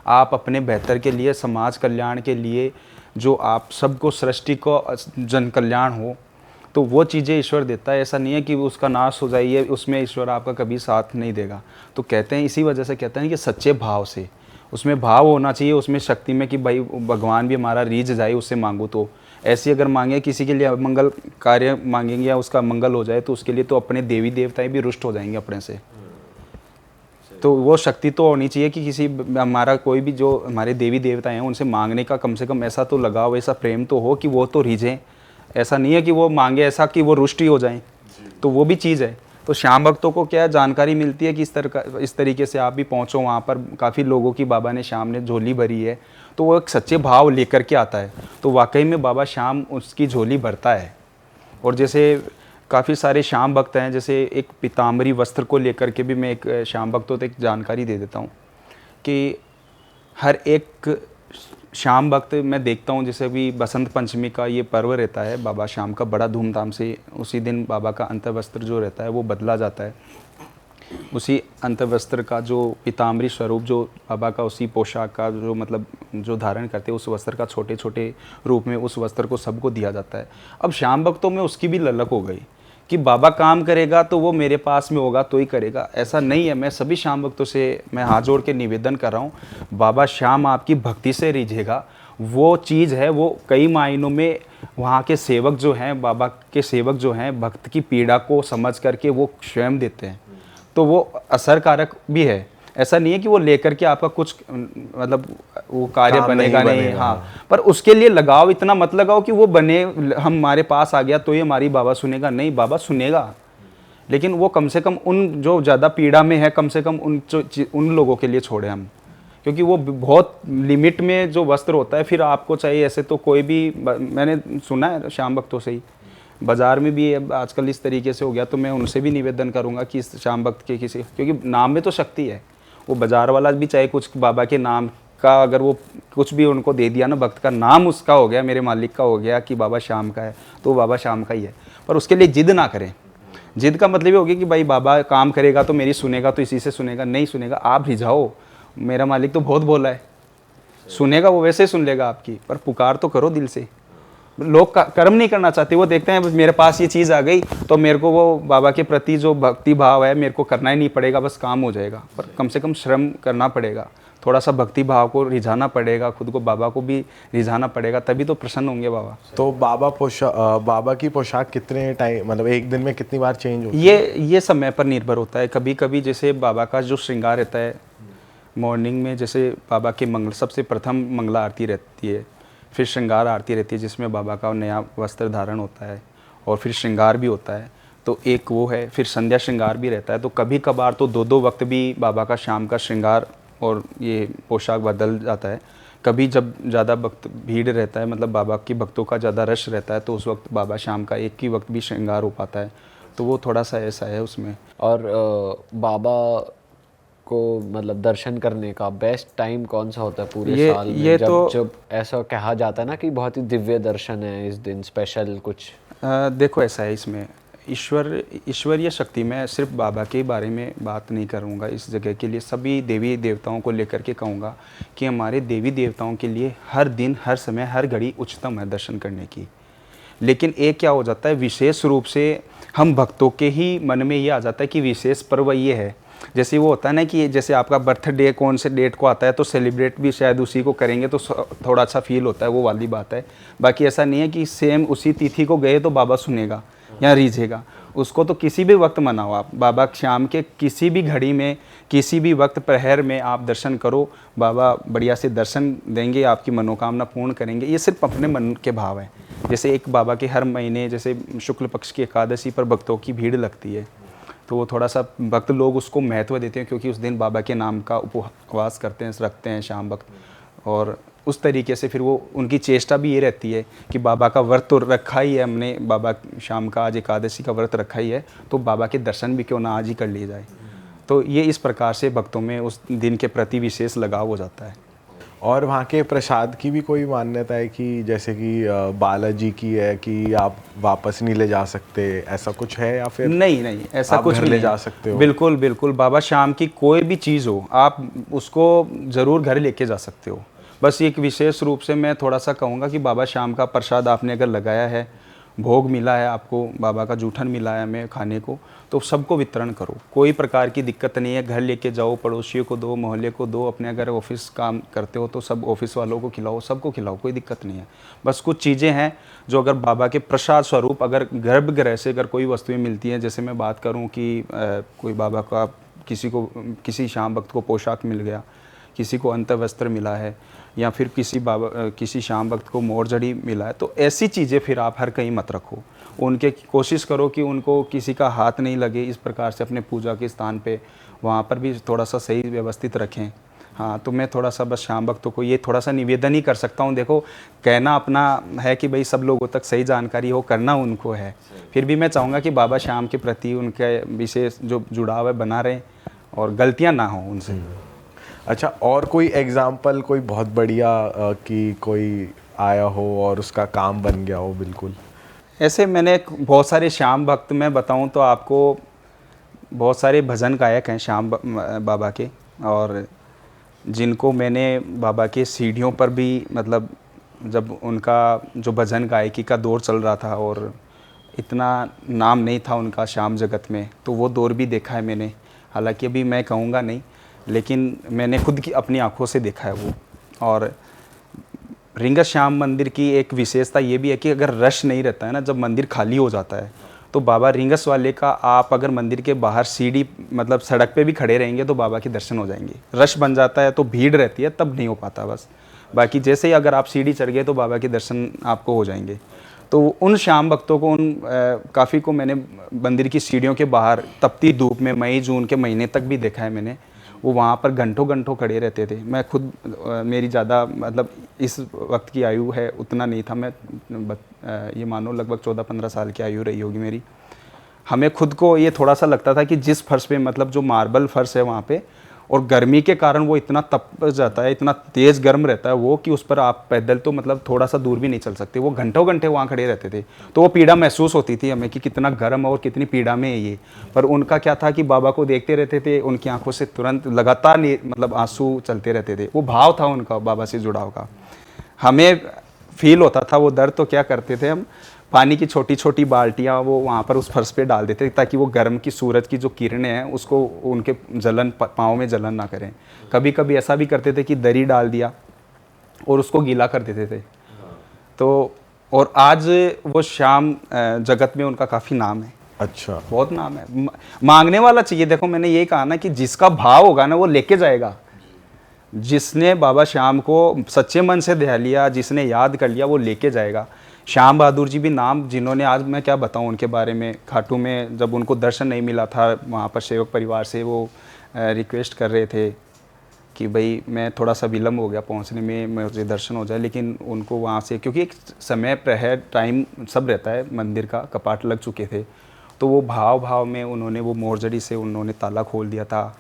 आप अपने बेहतर के लिए, समाज कल्याण के लिए, जो आप सबको सृष्टि को जन कल्याण हो, तो वो चीज़ें ईश्वर देता है। ऐसा नहीं है कि उसका नाश हो जाइए, उसमें ईश्वर आपका कभी साथ नहीं देगा। तो कहते हैं, इसी वजह से कहते हैं कि सच्चे भाव से, उसमें भाव होना चाहिए, उसमें शक्ति में कि भाई भगवान भी हमारा रीझ जाए, उससे मांगो। तो ऐसी अगर मांगे किसी के लिए मंगल कार्य मांगेंगे या उसका मंगल हो जाए, तो उसके लिए तो अपने देवी देवताएं भी रुष्ट हो जाएंगे अपने से। तो वो शक्ति तो होनी चाहिए कि किसी हमारा कोई भी जो हमारे देवी देवता हैं उनसे मांगने का कम से कम ऐसा तो लगाव, ऐसा प्रेम तो हो कि वो तो रिझें। ऐसा नहीं है कि वो मांगे ऐसा कि वो रुष्ट ही हो जाएं, तो वो भी चीज़ है। तो श्याम भक्तों को क्या जानकारी मिलती है कि इस तरीके से आप भी पहुँचो वहाँ पर। काफ़ी लोगों की बाबा ने श्याम ने झोली भरी है, तो वो एक सच्चे भाव लेकर के आता है, तो वाकई में बाबा श्याम उसकी झोली भरता है। और जैसे काफ़ी सारे श्याम भक्त हैं, जैसे एक पीताम्बरी वस्त्र को लेकर के भी मैं एक श्याम भक्तों तक जानकारी दे देता हूँ कि हर एक श्याम भक्त मैं देखता हूँ, जैसे अभी बसंत पंचमी का ये पर्व रहता है बाबा श्याम का, बड़ा धूमधाम से उसी दिन बाबा का अंतर्वस्त्र जो रहता है वो बदला जाता है। उसी अंतर्वस्त्र का जो पीताम्बरी स्वरूप जो बाबा का, उसी पोशाक का जो मतलब जो धारण करते हैं, उस वस्त्र का छोटे छोटे रूप में उस वस्त्र को सबको दिया जाता है। अब श्याम भक्तों में उसकी भी ललक हो गई कि बाबा काम करेगा तो वो मेरे पास में होगा तो ही करेगा, ऐसा नहीं है। मैं सभी श्याम भक्तों से मैं हाथ जोड़ के निवेदन कर रहा हूँ, बाबा श्याम आपकी भक्ति से रिझेगा। वो चीज़ है, वो कई मायनों में वहाँ के सेवक जो हैं, बाबा के सेवक जो हैं, भक्त की पीड़ा को समझ करके वो स्वयं देते हैं, तो वो असरकारक भी है। ऐसा नहीं है कि वो लेकर के आपका कुछ मतलब वो कार्य बनेगा नहीं, हाँ, पर उसके लिए लगाओ, इतना मत लगाओ कि वो बने हमारे पास आ गया तो ये हमारी बाबा सुनेगा, नहीं, बाबा सुनेगा, लेकिन वो कम से कम उन जो ज़्यादा पीड़ा में है, कम से कम उन लोगों के लिए छोड़े हम, क्योंकि वो बहुत लिमिट में जो वस्त्र होता है फिर आपको चाहिए। ऐसे तो कोई भी, मैंने सुना है श्याम भक्तों से ही, बाज़ार में भी आजकल इस तरीके से हो गया, तो मैं उनसे भी निवेदन करूंगा कि श्याम भक्त के किसी, क्योंकि नाम में तो शक्ति है, वो बाज़ार वाला भी चाहे कुछ बाबा के नाम का अगर वो कुछ भी उनको दे दिया ना, भक्त का नाम उसका हो गया, मेरे मालिक का हो गया कि बाबा श्याम का है, तो बाबा श्याम का ही है। पर उसके लिए जिद ना करें। जिद का मतलब ये होगी कि भाई बाबा काम करेगा तो मेरी सुनेगा, तो इसी से सुनेगा, नहीं सुनेगा। आप रिझाओ, मेरा मालिक तो बहुत बोला है, सुनेगा वो वैसे ही सुन लेगा आपकी, पर पुकार तो करो दिल से। लोग कर्म नहीं करना चाहते, वो देखते हैं मेरे पास ये चीज़ आ गई तो मेरे को वो बाबा के प्रति जो भक्ति भाव है मेरे को करना ही नहीं पड़ेगा, बस काम हो जाएगा। पर कम से कम श्रम करना पड़ेगा, थोड़ा सा भक्ति भाव को रिझाना पड़ेगा, खुद को बाबा को भी रिझाना पड़ेगा, तभी तो प्रसन्न होंगे बाबा। तो बाबा की पोशाक कितने टाइम, मतलब एक दिन में कितनी बार चेंज होती है? ये समय पर निर्भर होता है। कभी कभी जैसे बाबा का जो श्रृंगार रहता है, मॉर्निंग में जैसे बाबा के सबसे प्रथम मंगला आरती रहती है, फिर श्रृंगार आरती रहती है जिसमें बाबा का नया वस्त्र धारण होता है, और फिर श्रृंगार भी होता है, तो एक वो है। फिर संध्या श्रृंगार भी रहता है। तो कभी कभार तो दो वक्त भी बाबा का शाम का श्रृंगार और ये पोशाक बदल जाता है। कभी जब ज़्यादा भक्त भीड़ रहता है, मतलब बाबा की भक्तों का ज़्यादा रश रहता है, तो उस वक्त बाबा शाम का एक ही वक्त भी श्रृंगार हो पाता है, तो वो थोड़ा सा ऐसा है उसमें। और बाबा को मतलब दर्शन करने का बेस्ट टाइम कौन सा होता है पूरे साल में? जब ऐसा कहा जाता है ना कि बहुत ही दिव्य दर्शन है इस दिन, स्पेशल कुछ? देखो ऐसा है, इसमें ईश्वरीय शक्ति में सिर्फ बाबा के बारे में बात नहीं करूँगा इस जगह के लिए, सभी देवी देवताओं को लेकर के कहूँगा कि हमारे देवी देवताओं के लिए हर दिन, हर समय, हर घड़ी उच्चतम है दर्शन करने की। लेकिन एक क्या हो जाता है, विशेष रूप से हम भक्तों के ही मन में ये आ जाता है कि विशेष पर्व ये है। जैसे वो होता है ना कि जैसे आपका बर्थडे कौन से डेट को आता है तो सेलिब्रेट भी शायद उसी को करेंगे तो थोड़ा अच्छा फील होता है, वो वाली बात है। बाकी ऐसा नहीं है कि सेम उसी तिथि को गए तो बाबा सुनेगा या रीझेगा, उसको तो किसी भी वक्त मनाओ आप। बाबा शाम के किसी भी घड़ी में, किसी भी वक्त प्रहर में आप दर्शन करो, बाबा बढ़िया से दर्शन देंगे, आपकी मनोकामना पूर्ण करेंगे। ये सिर्फ अपने मन के भाव हैं। जैसे एक बाबा के हर महीने जैसे शुक्ल पक्ष की एकादशी पर भक्तों की भीड़ लगती है, तो वो थोड़ा सा भक्त लोग उसको महत्व देते हैं, क्योंकि उस दिन बाबा के नाम का उपवास करते हैं, रखते हैं श्याम भक्त, और उस तरीके से फिर वो उनकी चेष्टा भी ये रहती है कि बाबा का व्रत तो रखा ही है हमने, बाबा शाम का आज एकादशी का व्रत रखा ही है, तो बाबा के दर्शन भी क्यों ना आज ही कर लिए जाए। तो ये इस प्रकार से भक्तों में उस दिन के प्रति विशेष लगाव हो जाता है। और वहाँ के प्रसाद की भी कोई मान्यता है कि जैसे कि बालाजी की है कि आप वापस नहीं ले जा सकते, ऐसा कुछ है? या फिर नहीं ऐसा आप कुछ घर नहीं ले जा सकते हो? बिल्कुल बाबा शाम की कोई भी चीज़ हो आप उसको ज़रूर घर लेके जा सकते हो। बस एक विशेष रूप से मैं थोड़ा सा कहूँगा कि बाबा शाम का प्रसाद आपने अगर लगाया है, भोग मिला है आपको, बाबा का जूठन मिला है हमें खाने को, तो सबको वितरण करो, कोई प्रकार की दिक्कत नहीं है। घर लेके जाओ, पड़ोसियों को दो, मोहल्ले को दो, अपने अगर ऑफिस काम करते हो तो सब ऑफिस वालों को खिलाओ, सबको खिलाओ, कोई दिक्कत नहीं है। बस कुछ चीज़ें हैं जो अगर बाबा के प्रसाद स्वरूप अगर गर्भगृह से अगर कोई वस्तुएं मिलती हैं, जैसे मैं बात करूं कि कोई बाबा का किसी शाम भक्त को पोशाक मिल गया, किसी को अंतवस्त्र मिला है, या फिर किसी शाम भक्त को मोरजड़ी मिला है, तो ऐसी चीज़ें फिर आप हर कहीं मत रखो। उनके कोशिश करो कि उनको किसी का हाथ नहीं लगे, इस प्रकार से अपने पूजा के स्थान पे वहाँ पर भी थोड़ा सा सही व्यवस्थित रखें। हाँ, तो मैं थोड़ा सा बस शाम भक्तों को ये थोड़ा सा निवेदन ही कर सकता हूँ। देखो, कहना अपना है कि भाई सब लोगों तक सही जानकारी हो, करना उनको है। फिर भी मैं चाहूँगा कि बाबा श्याम के प्रति उनके विशेष जो जुड़ाव है बना रहे और गलतियाँ ना हो उनसे। अच्छा, और कोई एग्जाम्पल कोई बहुत बढ़िया कि कोई आया हो और उसका काम बन गया हो? बिल्कुल ऐसे मैंने बहुत सारे श्याम भक्त, मैं बताऊं तो आपको, बहुत सारे भजन गायक हैं श्याम बाबा के, और जिनको मैंने बाबा के सीढ़ियों पर भी, मतलब जब उनका जो भजन गायकी का दौर चल रहा था और इतना नाम नहीं था उनका श्याम जगत में, तो वो दौर भी देखा है मैंने। हालांकि अभी मैं कहूँगा नहीं, लेकिन मैंने खुद की अपनी आँखों से देखा है वो। और रिंगस श्याम मंदिर की एक विशेषता ये भी है कि अगर रश नहीं रहता है ना, जब मंदिर खाली हो जाता है, तो बाबा रिंगस वाले का आप अगर मंदिर के बाहर सीढ़ी, मतलब सड़क पे भी खड़े रहेंगे तो बाबा के दर्शन हो जाएंगे। रश बन जाता है तो भीड़ रहती है, तब नहीं हो पाता बस। बाकी जैसे ही अगर आप सीढ़ी चढ़ गए तो बाबा के दर्शन आपको हो जाएंगे। तो उन श्याम भक्तों को, काफ़ी को मैंने मंदिर की सीढ़ियों के बाहर तपती धूप में मई जून के महीने तक भी देखा है मैंने। वो वहाँ पर घंटों घंटों खड़े रहते थे। मैं खुद, मेरी ज़्यादा मतलब इस वक्त की आयु है उतना नहीं था, मैं ये मानो लगभग 14-15 साल की आयु रही होगी मेरी। हमें खुद को ये थोड़ा सा लगता था कि जिस फर्श पे, मतलब जो मार्बल फर्श है वहाँ पे, और गर्मी के कारण वो इतना तप जाता है, इतना तेज़ गर्म रहता है वो, कि उस पर आप पैदल तो मतलब थोड़ा सा दूर भी नहीं चल सकते। वो घंटों घंटे वहाँ खड़े रहते थे। तो वो पीड़ा महसूस होती थी हमें कि कितना गर्म और कितनी पीड़ा में है ये। पर उनका क्या था कि बाबा को देखते रहते थे, उनकी आंखों से तुरंत लगातार मतलब आंसू चलते रहते थे। वो भाव था उनका बाबा से जुड़ाव का, हमें फील होता था वो दर्द। तो क्या करते थे हम, पानी की छोटी छोटी बाल्टियाँ वो वहाँ पर उस फर्श पे डाल देते थे, ताकि वो गर्म की सूरज की जो किरणें हैं उसको उनके जलन, पाँव में जलन ना करें। कभी कभी ऐसा भी करते थे कि दरी डाल दिया और उसको गीला कर देते थे। तो और आज वो श्याम जगत में उनका काफ़ी नाम है। अच्छा, बहुत नाम है। मांगने वाला चाहिए। देखो, मैंने ये कहा ना कि जिसका भाव होगा ना वो लेके जाएगा। जिसने बाबा श्याम को सच्चे मन से ध्यान लिया, जिसने याद कर लिया, वो लेके जाएगा। श्याम बहादुर जी भी नाम, जिन्होंने, आज मैं क्या बताऊं उनके बारे में। खाटू में जब उनको दर्शन नहीं मिला था, वहाँ पर सेवक परिवार से वो रिक्वेस्ट कर रहे थे कि भाई मैं थोड़ा सा विलम्ब हो गया पहुँचने में, मुझे दर्शन हो जाए। लेकिन उनको वहाँ से, क्योंकि एक समय प्रहर टाइम सब रहता है, मंदिर का कपाट लग चुके थे, तो वो भाव में उन्होंने वो मोरजड़ी से उन्होंने ताला खोल दिया था।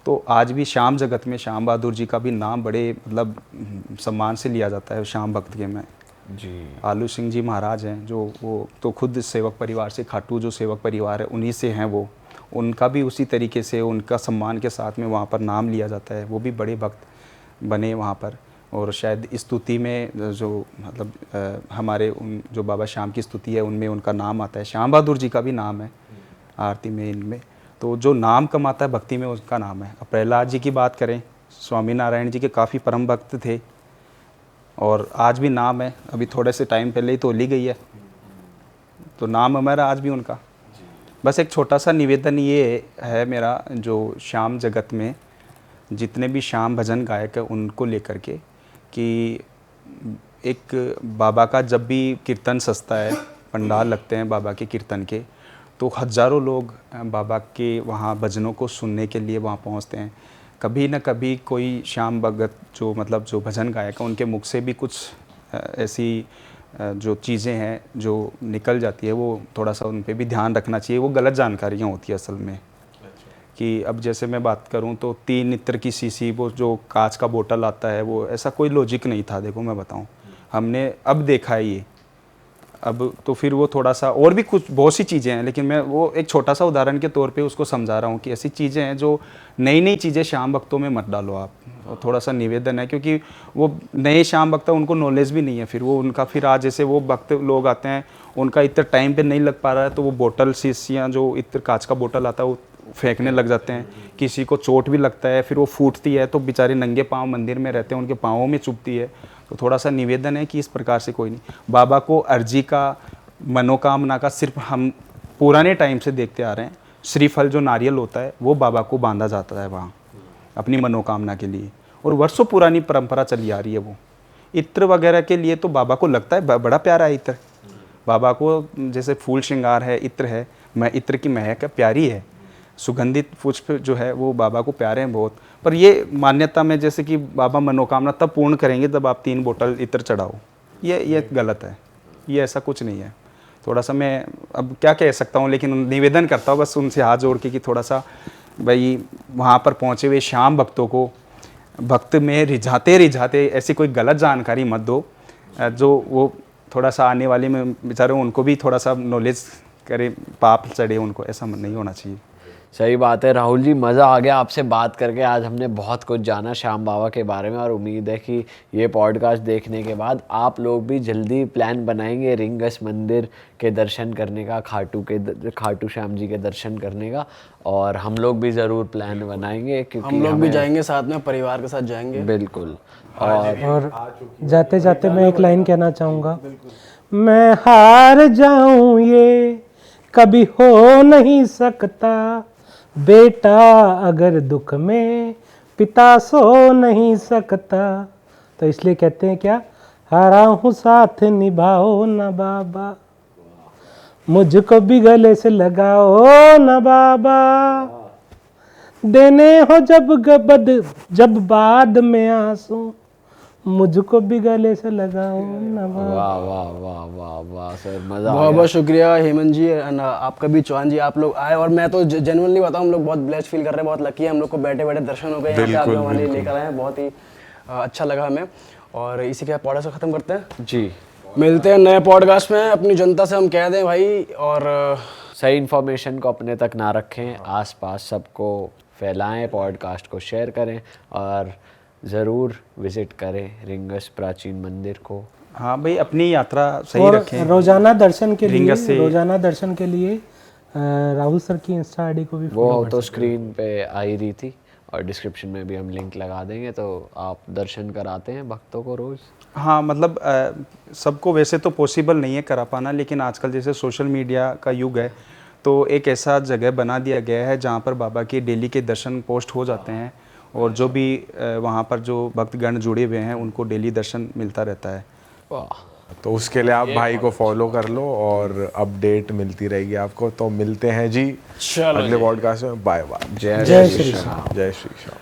तो आज भी श्याम जगत में श्याम बहादुर जी का भी नाम बड़े मतलब सम्मान से लिया जाता है श्याम भक्त के में जी। आलू सिंह जी महाराज हैं, जो वो तो खुद सेवक परिवार से, खाटू जो सेवक परिवार है उन्हीं से हैं वो। उनका भी उसी तरीके से उनका सम्मान के साथ में वहाँ पर नाम लिया जाता है। वो भी बड़े भक्त बने वहाँ पर। और शायद स्तुति में जो मतलब हमारे उन जो बाबा श्याम की स्तुति है उनमें उनका नाम आता है। श्याम बहादुर जी का भी नाम है आरती में, इनमें। तो जो नाम कमाता है भक्ति में उसका नाम है। अब प्रहलाद जी की बात करें, स्वामी नारायण जी के काफ़ी परम भक्त थे और आज भी नाम है। अभी थोड़े से टाइम पहले ही तो ली गई है, तो नाम हमारा आज भी उनका। बस एक छोटा सा निवेदन ये है मेरा, जो श्याम जगत में जितने भी श्याम भजन गायक है उनको लेकर के, कि एक बाबा का जब भी कीर्तन सजता है, पंडाल लगते हैं बाबा के कीर्तन के, तो हज़ारों लोग बाबा के वहाँ भजनों को सुनने के लिए वहाँ पहुँचते हैं। कभी न कभी कोई श्याम भगत जो मतलब जो भजन गायक है उनके मुख से भी कुछ ऐसी जो चीज़ें हैं जो निकल जाती है, वो थोड़ा सा उन पे भी ध्यान रखना चाहिए। वो गलत जानकारियाँ होती है असल में। कि अब जैसे मैं बात करूं तो 3 लीटर की सीसी वो जो कांच का बोतल आता है, वो ऐसा कोई लॉजिक नहीं था। देखो मैं बताऊं, हमने अब देखा है ये, अब तो फिर वो थोड़ा सा और भी कुछ बहुत सी चीज़ें हैं, लेकिन मैं वो एक छोटा सा उदाहरण के तौर पे उसको समझा रहा हूँ कि ऐसी चीज़ें हैं जो नई चीज़ें श्याम भक्तों में मत डालो आप। और थोड़ा सा निवेदन है, क्योंकि वो नए श्याम भक्त उनको नॉलेज भी नहीं है। फिर वो उनका फिर आज जैसे वो भक्त लोग आते हैं, उनका इतना टाइम पे नहीं लग पा रहा है, तो वो बोतल शीशियाँ जो इतना कांच का बोतल आता है वो फेंकने लग जाते हैं। किसी को चोट भी लगता है, फिर वो फूटती है, तो बेचारे नंगे पाँव मंदिर में रहते हैं, उनके पाँवों में चुभती है। तो थोड़ा सा निवेदन है कि इस प्रकार से कोई नहीं, बाबा को अर्जी का, मनोकामना का सिर्फ हम पुराने टाइम से देखते आ रहे हैं, श्रीफल जो नारियल होता है वो बाबा को बांधा जाता है वहाँ अपनी मनोकामना के लिए। और वर्षों पुरानी परंपरा चली आ रही है वो। इत्र वगैरह के लिए तो बाबा को लगता है बड़ा प्यारा है इत्र। बाबा को जैसे फूल श्रृंगार है, इत्र है, इत्र की महक प्यारी है, सुगंधित पुष्प जो है वो बाबा को प्यारे हैं बहुत। पर ये मान्यता में जैसे कि बाबा मनोकामना तब पूर्ण करेंगे जब आप 3 बोतल इत्र चढ़ाओ, ये गलत है, ये ऐसा कुछ नहीं है। थोड़ा सा मैं अब क्या कह सकता हूँ, लेकिन निवेदन करता हूँ बस उनसे हाथ जोड़ के कि थोड़ा सा भाई वहाँ पर पहुँचे हुए श्याम भक्तों को भक्त में रिझाते ऐसी कोई गलत जानकारी मत दो, जो वो थोड़ा सा आने वाले में बेचारे उनको भी थोड़ा सा नॉलेज करे, पाप चढ़े उनको, ऐसा नहीं होना चाहिए। सही बात है राहुल जी, मज़ा आ गया आपसे बात करके। आज हमने बहुत कुछ जाना श्याम बाबा के बारे में और उम्मीद है कि ये पॉडकास्ट देखने के बाद आप लोग भी जल्दी प्लान बनाएंगे रिंगस मंदिर के दर्शन करने का, खाटू श्याम जी के दर्शन करने का, और हम लोग भी ज़रूर प्लान बनाएंगे क्योंकि हम लोग भी जाएंगे साथ में, परिवार के साथ जाएंगे। बिल्कुल। और जाते जाते मैं एक लाइन कहना चाहूँगा, मैं हार जाऊं ये कभी हो नहीं सकता, बेटा अगर दुख में पिता सो नहीं सकता। तो इसलिए कहते हैं क्या, हारा हूँ साथ निभाओ ना बाबा, मुझको भी गले से लगाओ ना बाबा, देने हो जब बाद में आंसू, मुझको भी गले से लगाओ ना बाबा। वाह वाह वाह वाह वाह सर, मज़ा आ बहुत गया। बहुत शुक्रिया हेमंत जी एंड आपका भी चौहान जी, आप लोग आए। और मैं तो जेन्युइनली बताऊं, हम लोग बहुत ब्लेस्ड फील कर रहे हैं, बहुत लकी है हम लोग को, बैठे बैठे दर्शन हो गए यहाँ पे, आप लोग हमारे लिए लेकर आए हैं, बहुत ही अच्छा लगा हमें। और इसी के पॉडकास्ट ख़त्म करते हैं जी, मिलते हैं नए पॉडकास्ट में। अपनी जनता से हम कह दें भाई, और सही इन्फॉर्मेशन को अपने तक ना रखें, आसपास सबको फैलाएं, पॉडकास्ट को शेयर करें और ज़रूर विज़िट करें रिंगस प्राचीन मंदिर को। हाँ भाई, अपनी यात्रा सही और रखें। रोजाना दर्शन के रिंगस लिए से- रोजाना दर्शन के लिए राहुल सर की इंस्टा आईडी को भी वो follow कर तो सकते स्क्रीन पे आ ही रही थी और डिस्क्रिप्शन में भी हम लिंक लगा देंगे, तो आप दर्शन कराते हैं भक्तों को रोज़? हाँ मतलब सबको वैसे तो पॉसिबल नहीं है करा पाना, लेकिन आजकल जैसे सोशल मीडिया का युग है, तो एक ऐसा जगह बना दिया गया है जहाँ पर बाबा के डेली के दर्शन पोस्ट हो जाते हैं, और जो भी वहाँ पर जो भक्तगण जुड़े हुए हैं उनको डेली दर्शन मिलता रहता है। वाह, तो उसके लिए आप भाई को फॉलो कर लो और अपडेट मिलती रहेगी आपको। तो मिलते हैं जी अगले पॉडकास्ट में। Bye bye. जय जय श्री राम। जय श्री राम।